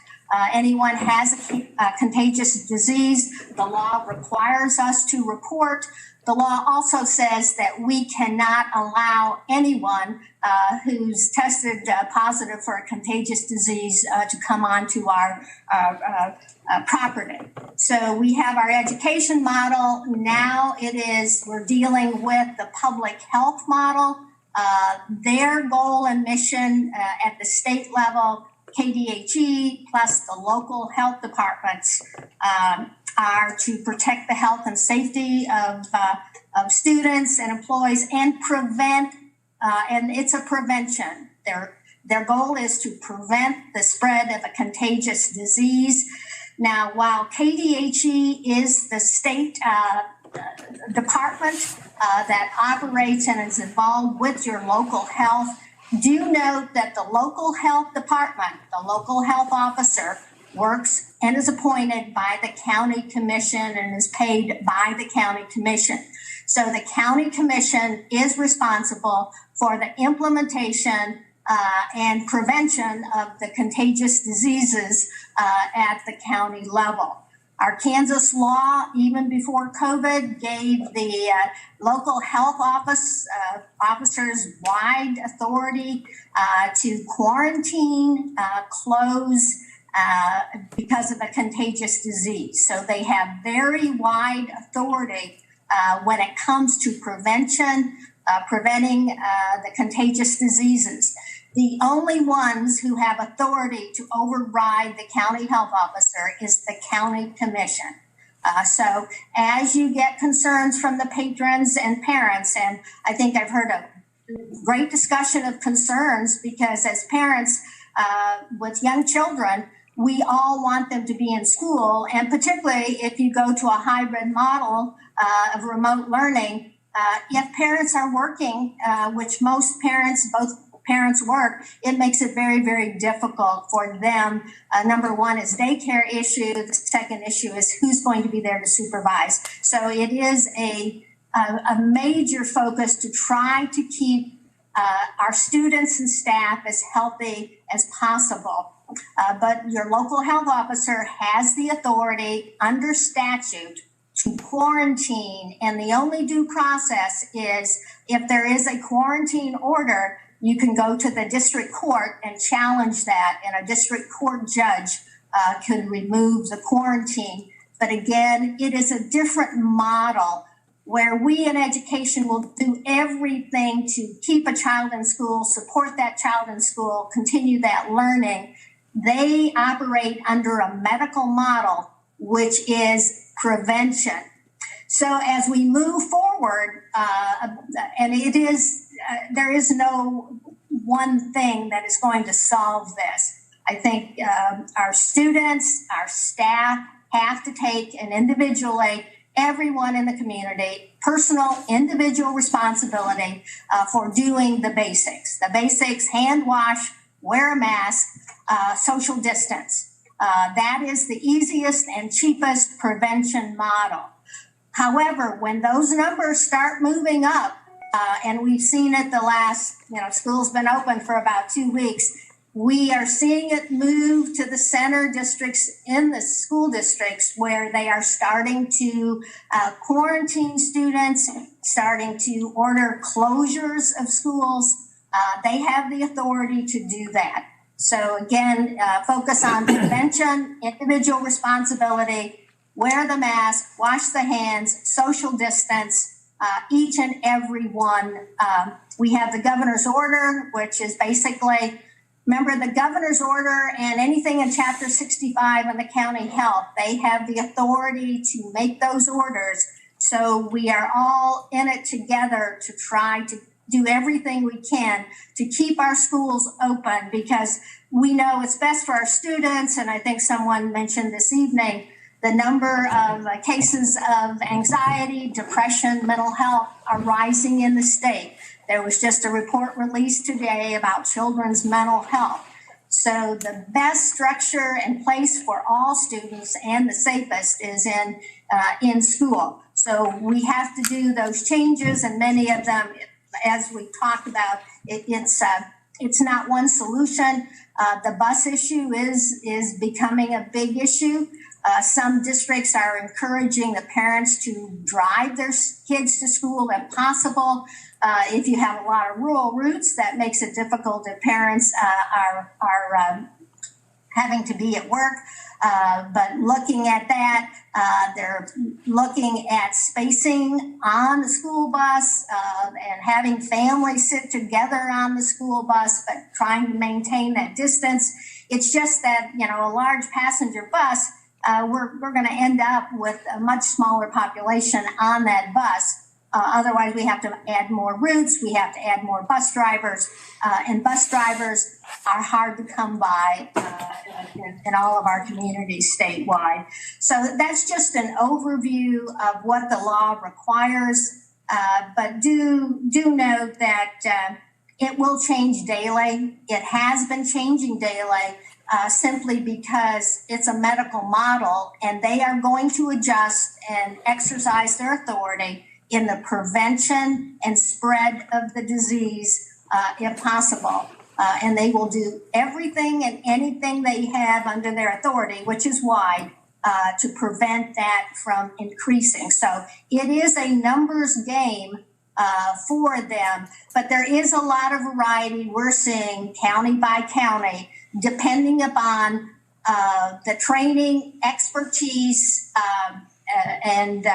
anyone has a contagious disease. The law requires us to report. The law also says that we cannot allow anyone who's tested positive for a contagious disease to come onto our property. So we have our education model. Now we're dealing with the public health model. Their goal and mission at the state level, KDHE plus the local health departments are to protect the health and safety of students and employees and prevent, and it's a prevention. Their goal is to prevent the spread of a contagious disease. Now, while KDHE is the state department that operates and is involved with your local health, do note that the local health department, the local health officer, works and is appointed by the county commission and is paid by the county commission. So the county commission is responsible for the implementation and prevention of the contagious diseases at the county level. Our Kansas law, even before COVID, gave the local health officers wide authority to quarantine, close, because of a contagious disease. So they have very wide authority when it comes to preventing the contagious diseases. The only ones who have authority to override the county health officer is the county commission. So as you get concerns from the patrons and parents, and I think I've heard a great discussion of concerns because as parents with young children, we all want them to be in school, and particularly if you go to a hybrid model of remote learning, if parents are working, which most parents, both parents work, it makes it very, very difficult for them. Number one is daycare issue. The second issue is who's going to be there to supervise. So it is a major focus to try to keep our students and staff as healthy as possible. But your local health officer has the authority under statute to quarantine, and the only due process is if there is a quarantine order, you can go to the district court and challenge that, and a district court judge can remove the quarantine. But again, it is a different model where we in education will do everything to keep a child in school, support that child in school, continue that learning. They operate under a medical model, which is prevention. So as we move forward, and it is, there is no one thing that is going to solve this. I think our students, our staff have to take and individually, everyone in the community, personal, individual responsibility for doing the basics. The basics, hand wash, wear a mask, social distance. That is the easiest and cheapest prevention model. However, when those numbers start moving up, and we've seen it the last, school's been open for about 2 weeks, we are seeing it move to the center districts in the school districts where they are starting to quarantine students, starting to order closures of schools. They have the authority to do that. So again, focus on prevention, individual responsibility, wear the mask, wash the hands, social distance, each and every one. We have the governor's order, which is basically, remember the governor's order and anything in chapter 65 in the county health, they have the authority to make those orders. So we are all in it together to try to do everything we can to keep our schools open, because we know it's best for our students. And I think someone mentioned this evening, the number of cases of anxiety, depression, mental health are rising in the state. There was just a report released today about children's mental health. So the best structure and place for all students and the safest is in school. So we have to do those changes, and many of them, as we talked about, it's not one solution. The bus issue is becoming a big issue. Some districts are encouraging the parents to drive their kids to school if possible. If you have a lot of rural routes, that makes it difficult if parents are having to be at work. But looking at that, they're looking at spacing on the school bus and having families sit together on the school bus, but trying to maintain that distance. It's just that, a large passenger bus we're going to end up with a much smaller population on that bus. Otherwise, we have to add more routes, we have to add more bus drivers, and bus drivers are hard to come by in all of our communities statewide. So that's just an overview of what the law requires, but do note that it will change daily. It has been changing daily simply because it's a medical model, and they are going to adjust and exercise their authority in the prevention and spread of the disease, if possible. And they will do everything and anything they have under their authority, which is wide, to prevent that from increasing. So it is a numbers game for them, but there is a lot of variety we're seeing county by county, depending upon the training, expertise, and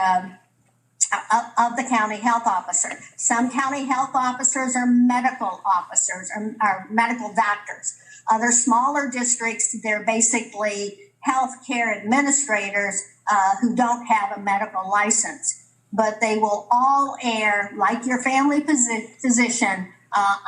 of the county health officer. Some county health officers are medical officers, are medical doctors. Other smaller districts, they're basically healthcare administrators who don't have a medical license. But they will all err, like your family physician,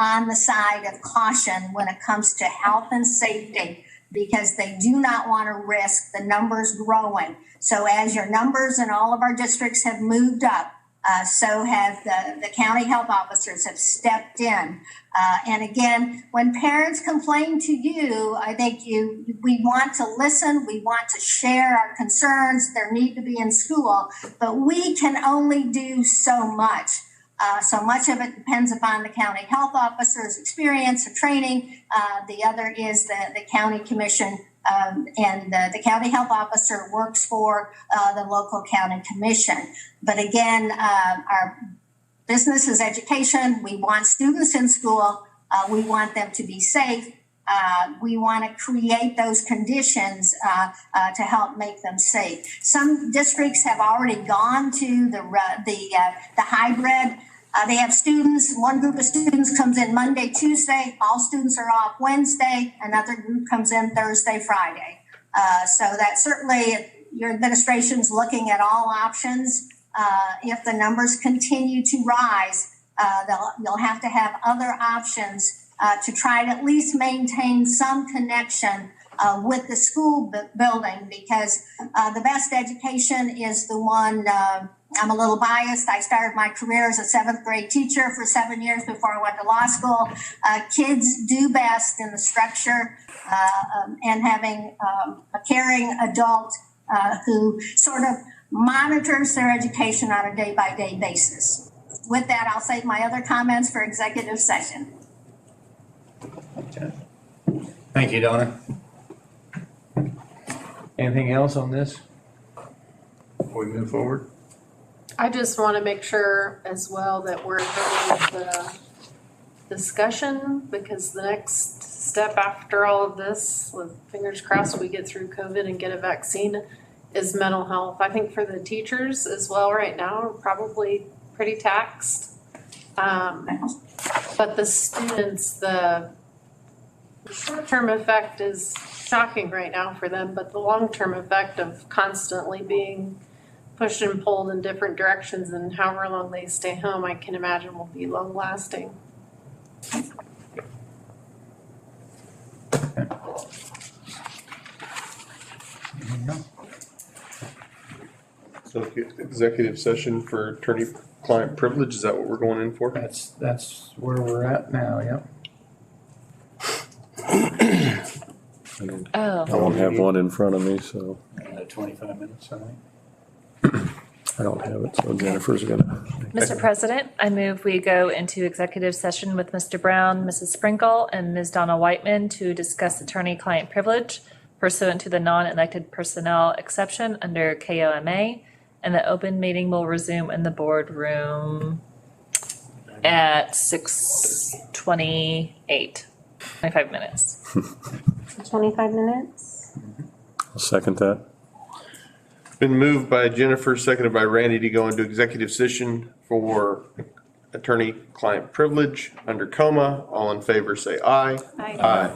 on the side of caution when it comes to health and safety, because they do not want to risk the numbers growing. So as your numbers in all of our districts have moved up, so have the county health officers have stepped in. And again, when parents complain to you, I think we want to listen, we want to share our concerns, their need to be in school, but we can only do so much. So much of it depends upon the county health officer's experience and training. The other is the county commission, and the county health officer works for the local county commission. But again, our business is education. We want students in school. We want them to be safe. We want to create those conditions to help make them safe. Some districts have already gone to the hybrid. They have students, one group of students comes in Monday, Tuesday, all students are off Wednesday, another group comes in Thursday, Friday. So that certainly your administration's looking at all options. If the numbers continue to rise, you'll have to have other options to try to at least maintain some connection with the school building, because the best education is the one. I'm a little biased. I started my career as a 7th grade teacher for 7 years before I went to law school. Kids do best in the structure and having a caring adult who sort of monitors their education on a day-by-day basis. With that, I'll save my other comments for executive session. Okay. Thank you, Donna. Anything else on this before we move forward? I just want to make sure as well that we're having the discussion, because the next step after all of this, with fingers crossed we get through COVID and get a vaccine, is mental health. I think for the teachers as well right now are probably pretty taxed. But the students, the short-term effect is shocking right now for them, but the long-term effect of constantly being pushed and pulled in different directions and however long they stay home, I can imagine will be long lasting. So executive session for attorney-client privilege, is that what we're going in for? That's where we're at now, yep. Oh, I don't have one in front of me, so 25 minutes, I think. I don't have it, so Jennifer's gonna. Mr. President, I move we go into executive session with Mr. Brown, Mrs. Sprinkle, and Ms. Donna Whiteman to discuss attorney-client privilege pursuant to the non-elected personnel exception under KOMA, and the open meeting will resume in the boardroom at 6:28, 25 minutes. 25 minutes? I'll second that. Been moved by Jennifer, seconded by Randy to go into executive session for attorney-client privilege under COMA. All in favor, say aye. Aye. Aye.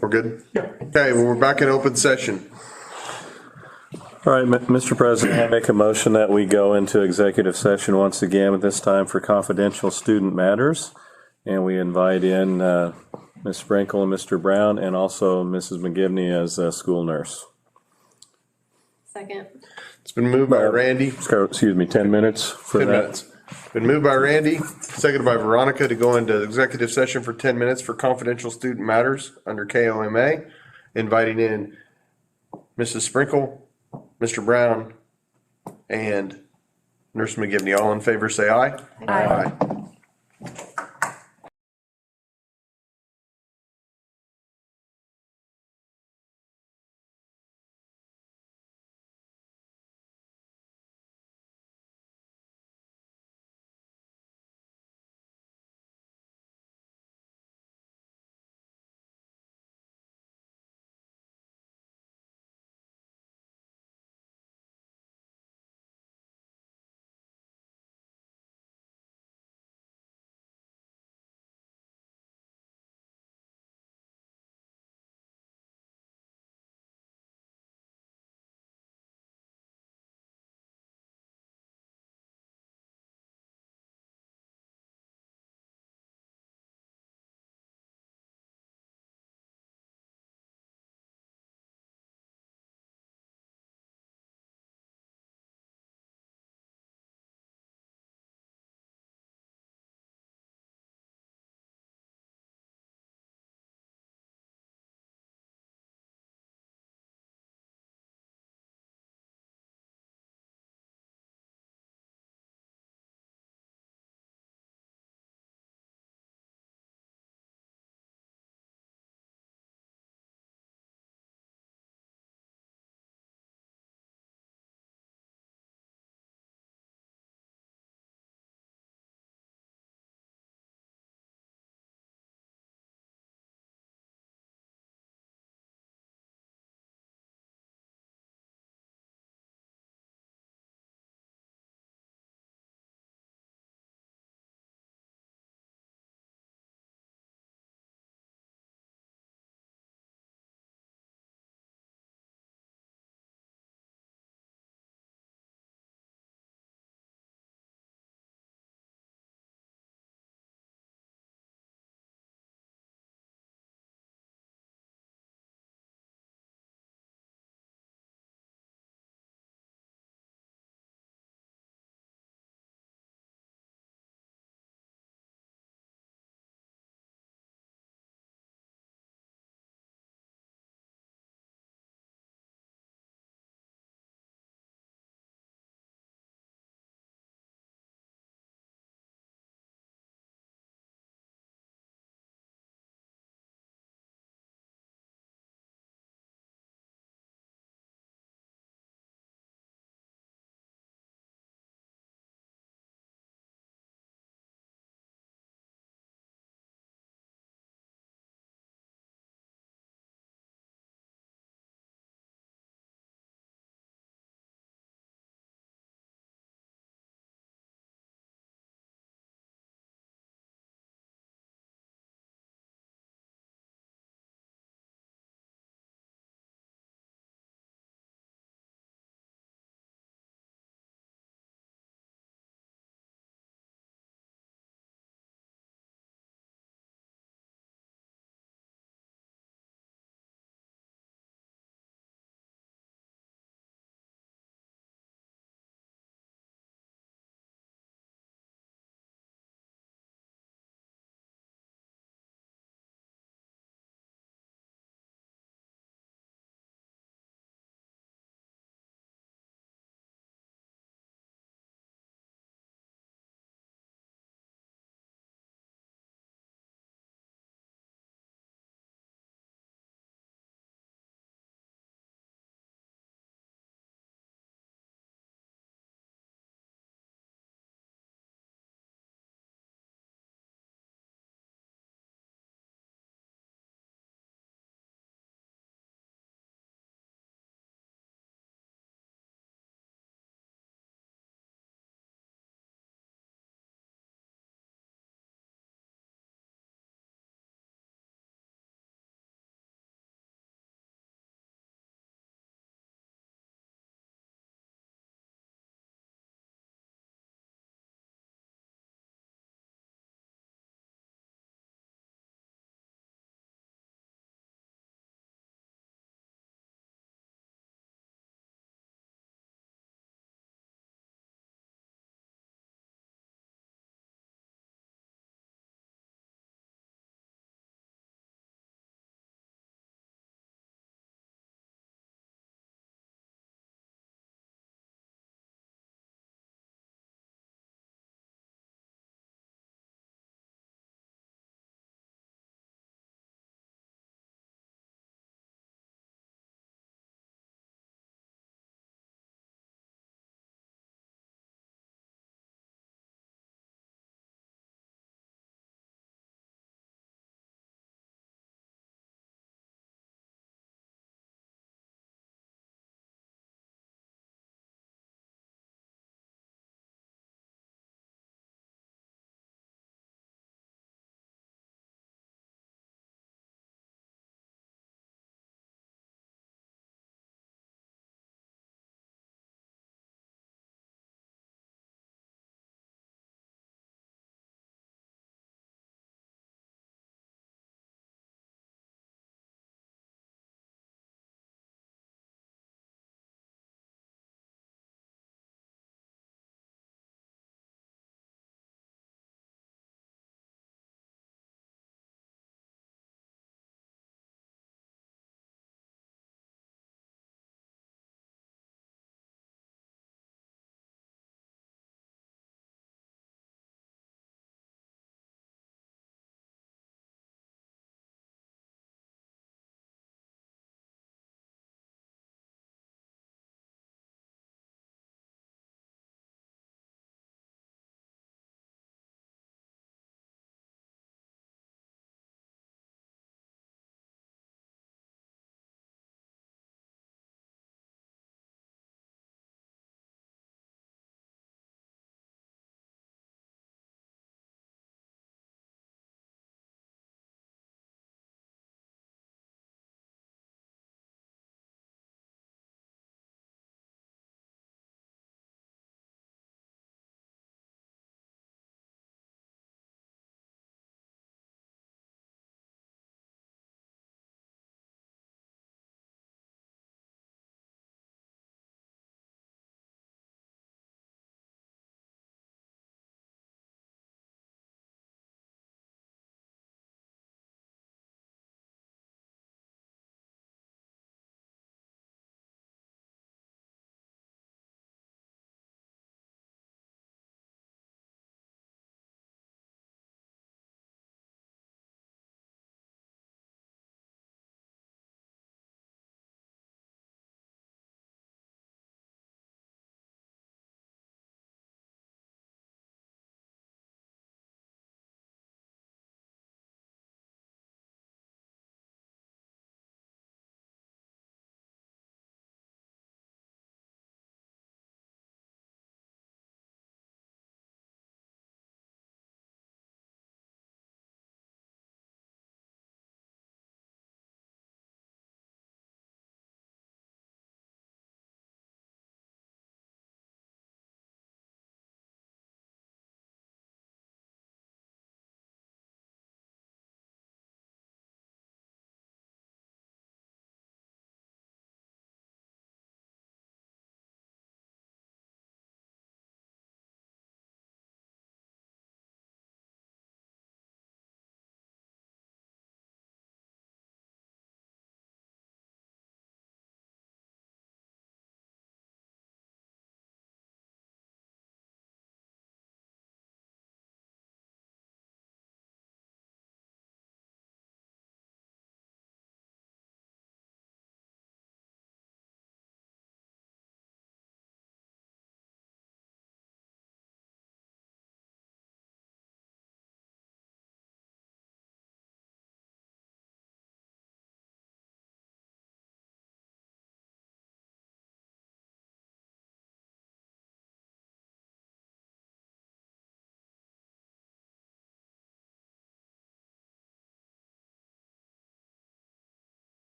We're good? Yeah. Okay, well, we're back in open session. All right, Mr. President, I make a motion that we go into executive session once again, at this time for confidential student matters. And we invite in Ms. Sprinkle and Mr. Brown, and also Mrs. McGivney as a school nurse. Second. It's been moved by Randy. Excuse me, 10 minutes for 10 that. minutes. Been moved by Randy, seconded by Veronica to go into executive session for 10 minutes for confidential student matters under KOMA, inviting in Mrs. Sprinkle, Mr. Brown, and Nurse McGivney. All in favor, say aye. Aye.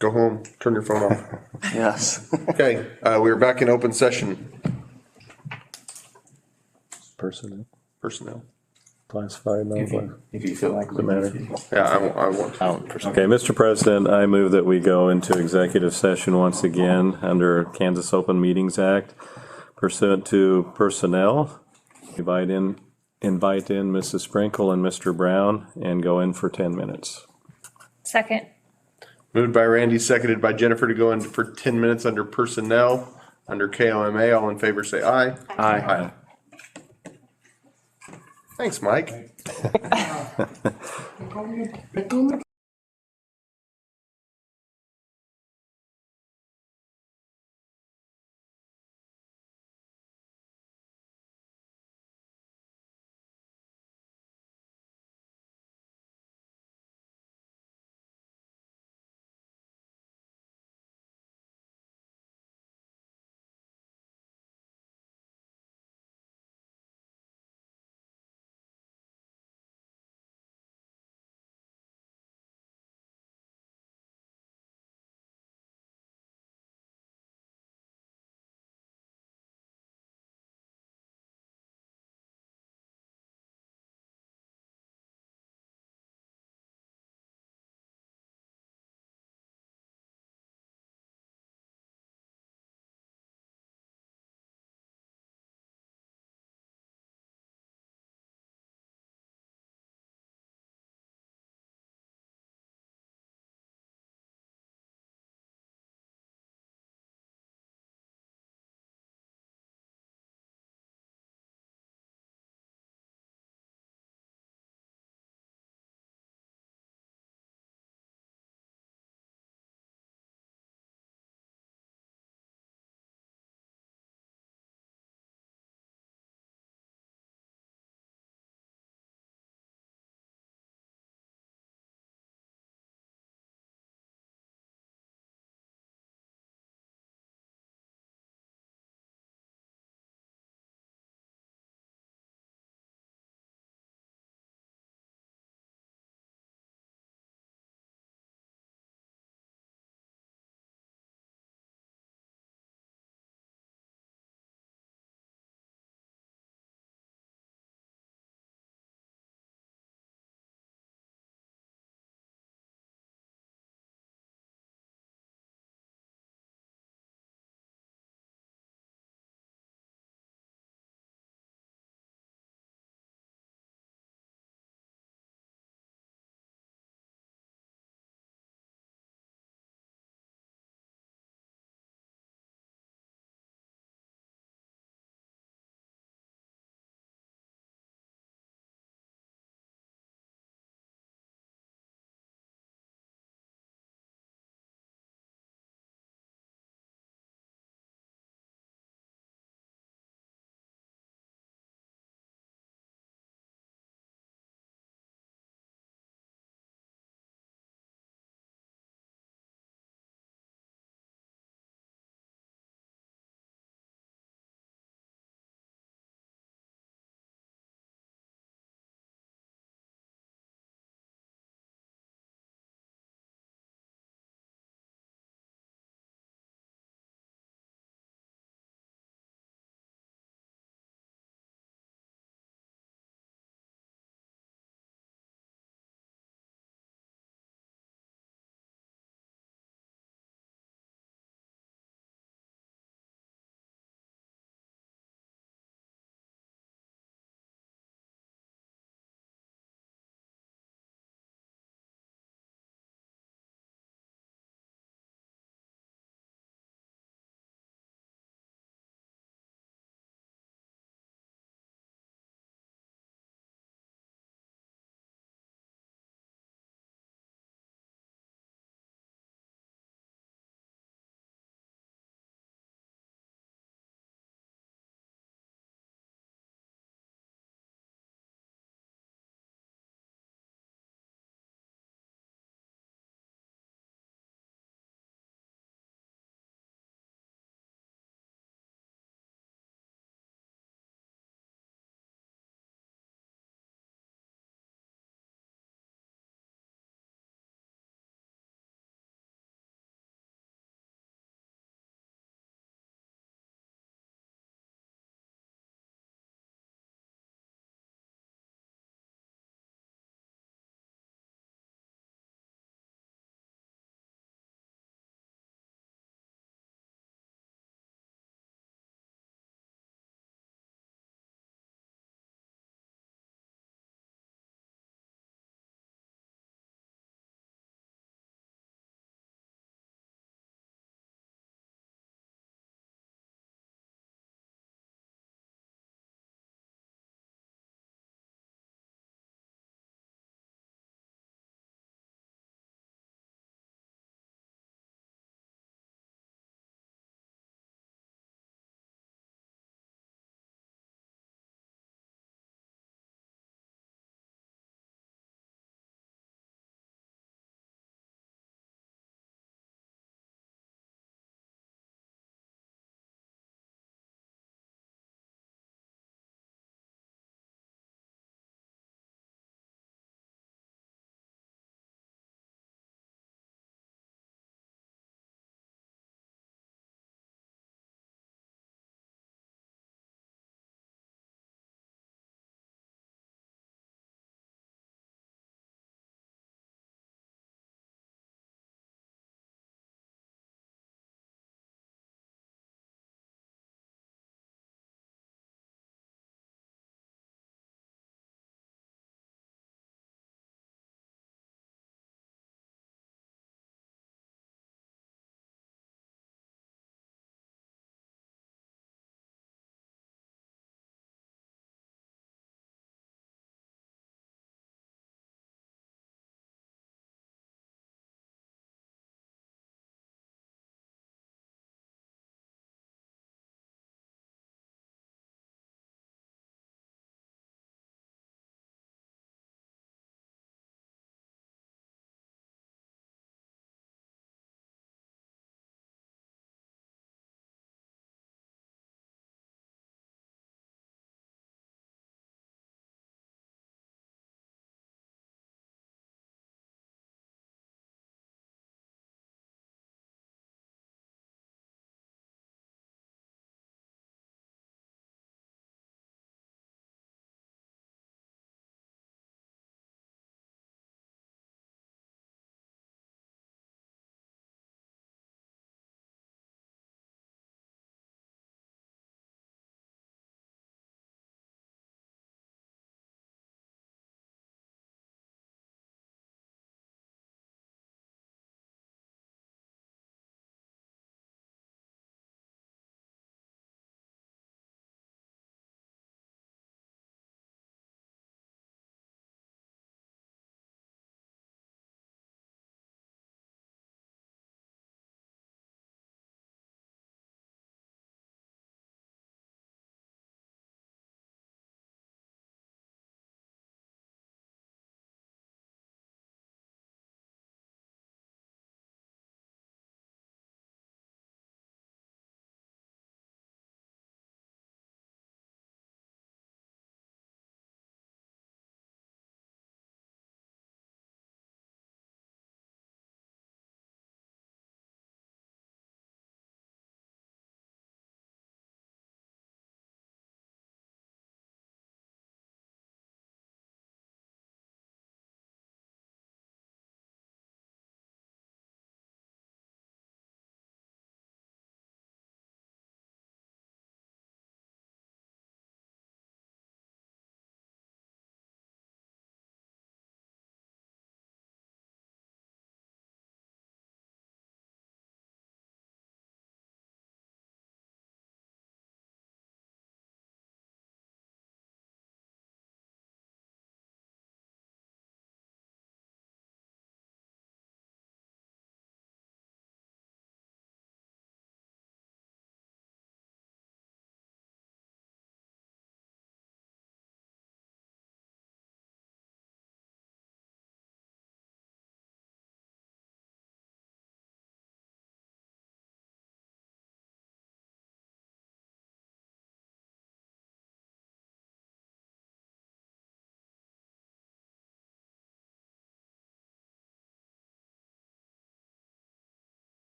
Go home, turn your phone off. Yes. Okay, we're back in open session. Personnel, Personnel. classified, non-classified. If you feel like. Does it matter? Yeah, I want to. Okay, Mr. President, I move that we go into executive session once again under Kansas Open Meetings Act pursuant to personnel. Invite in Mrs. Sprinkle and Mr. Brown and go in for 10 minutes. Second. Moved by Randy, seconded by Jennifer to go in for 10 minutes under personnel, under KOMA. All in favor, say aye. Aye. Thanks, Mike.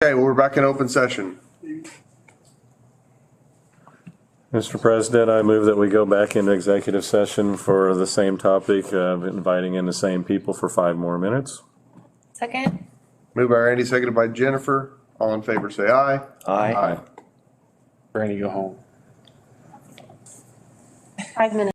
Okay, well, we're back in open session. Mr. President, I move that we go back into executive session for the same topic of inviting in the same people for 5 more minutes. Second? Moved by Randy, seconded by Jennifer. All in favor, say aye. Aye. Brandy, go home. 5 minutes.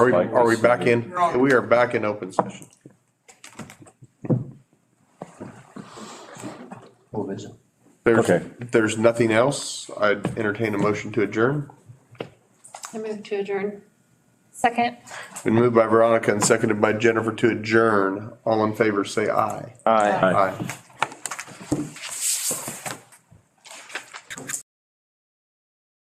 Are we back in? We are back in open session. We'll visit. Okay. If there's nothing else, I'd entertain a motion to adjourn. I move to adjourn. Second. Been moved by Veronica and seconded by Jennifer to adjourn. All in favor, say aye. Aye. Aye.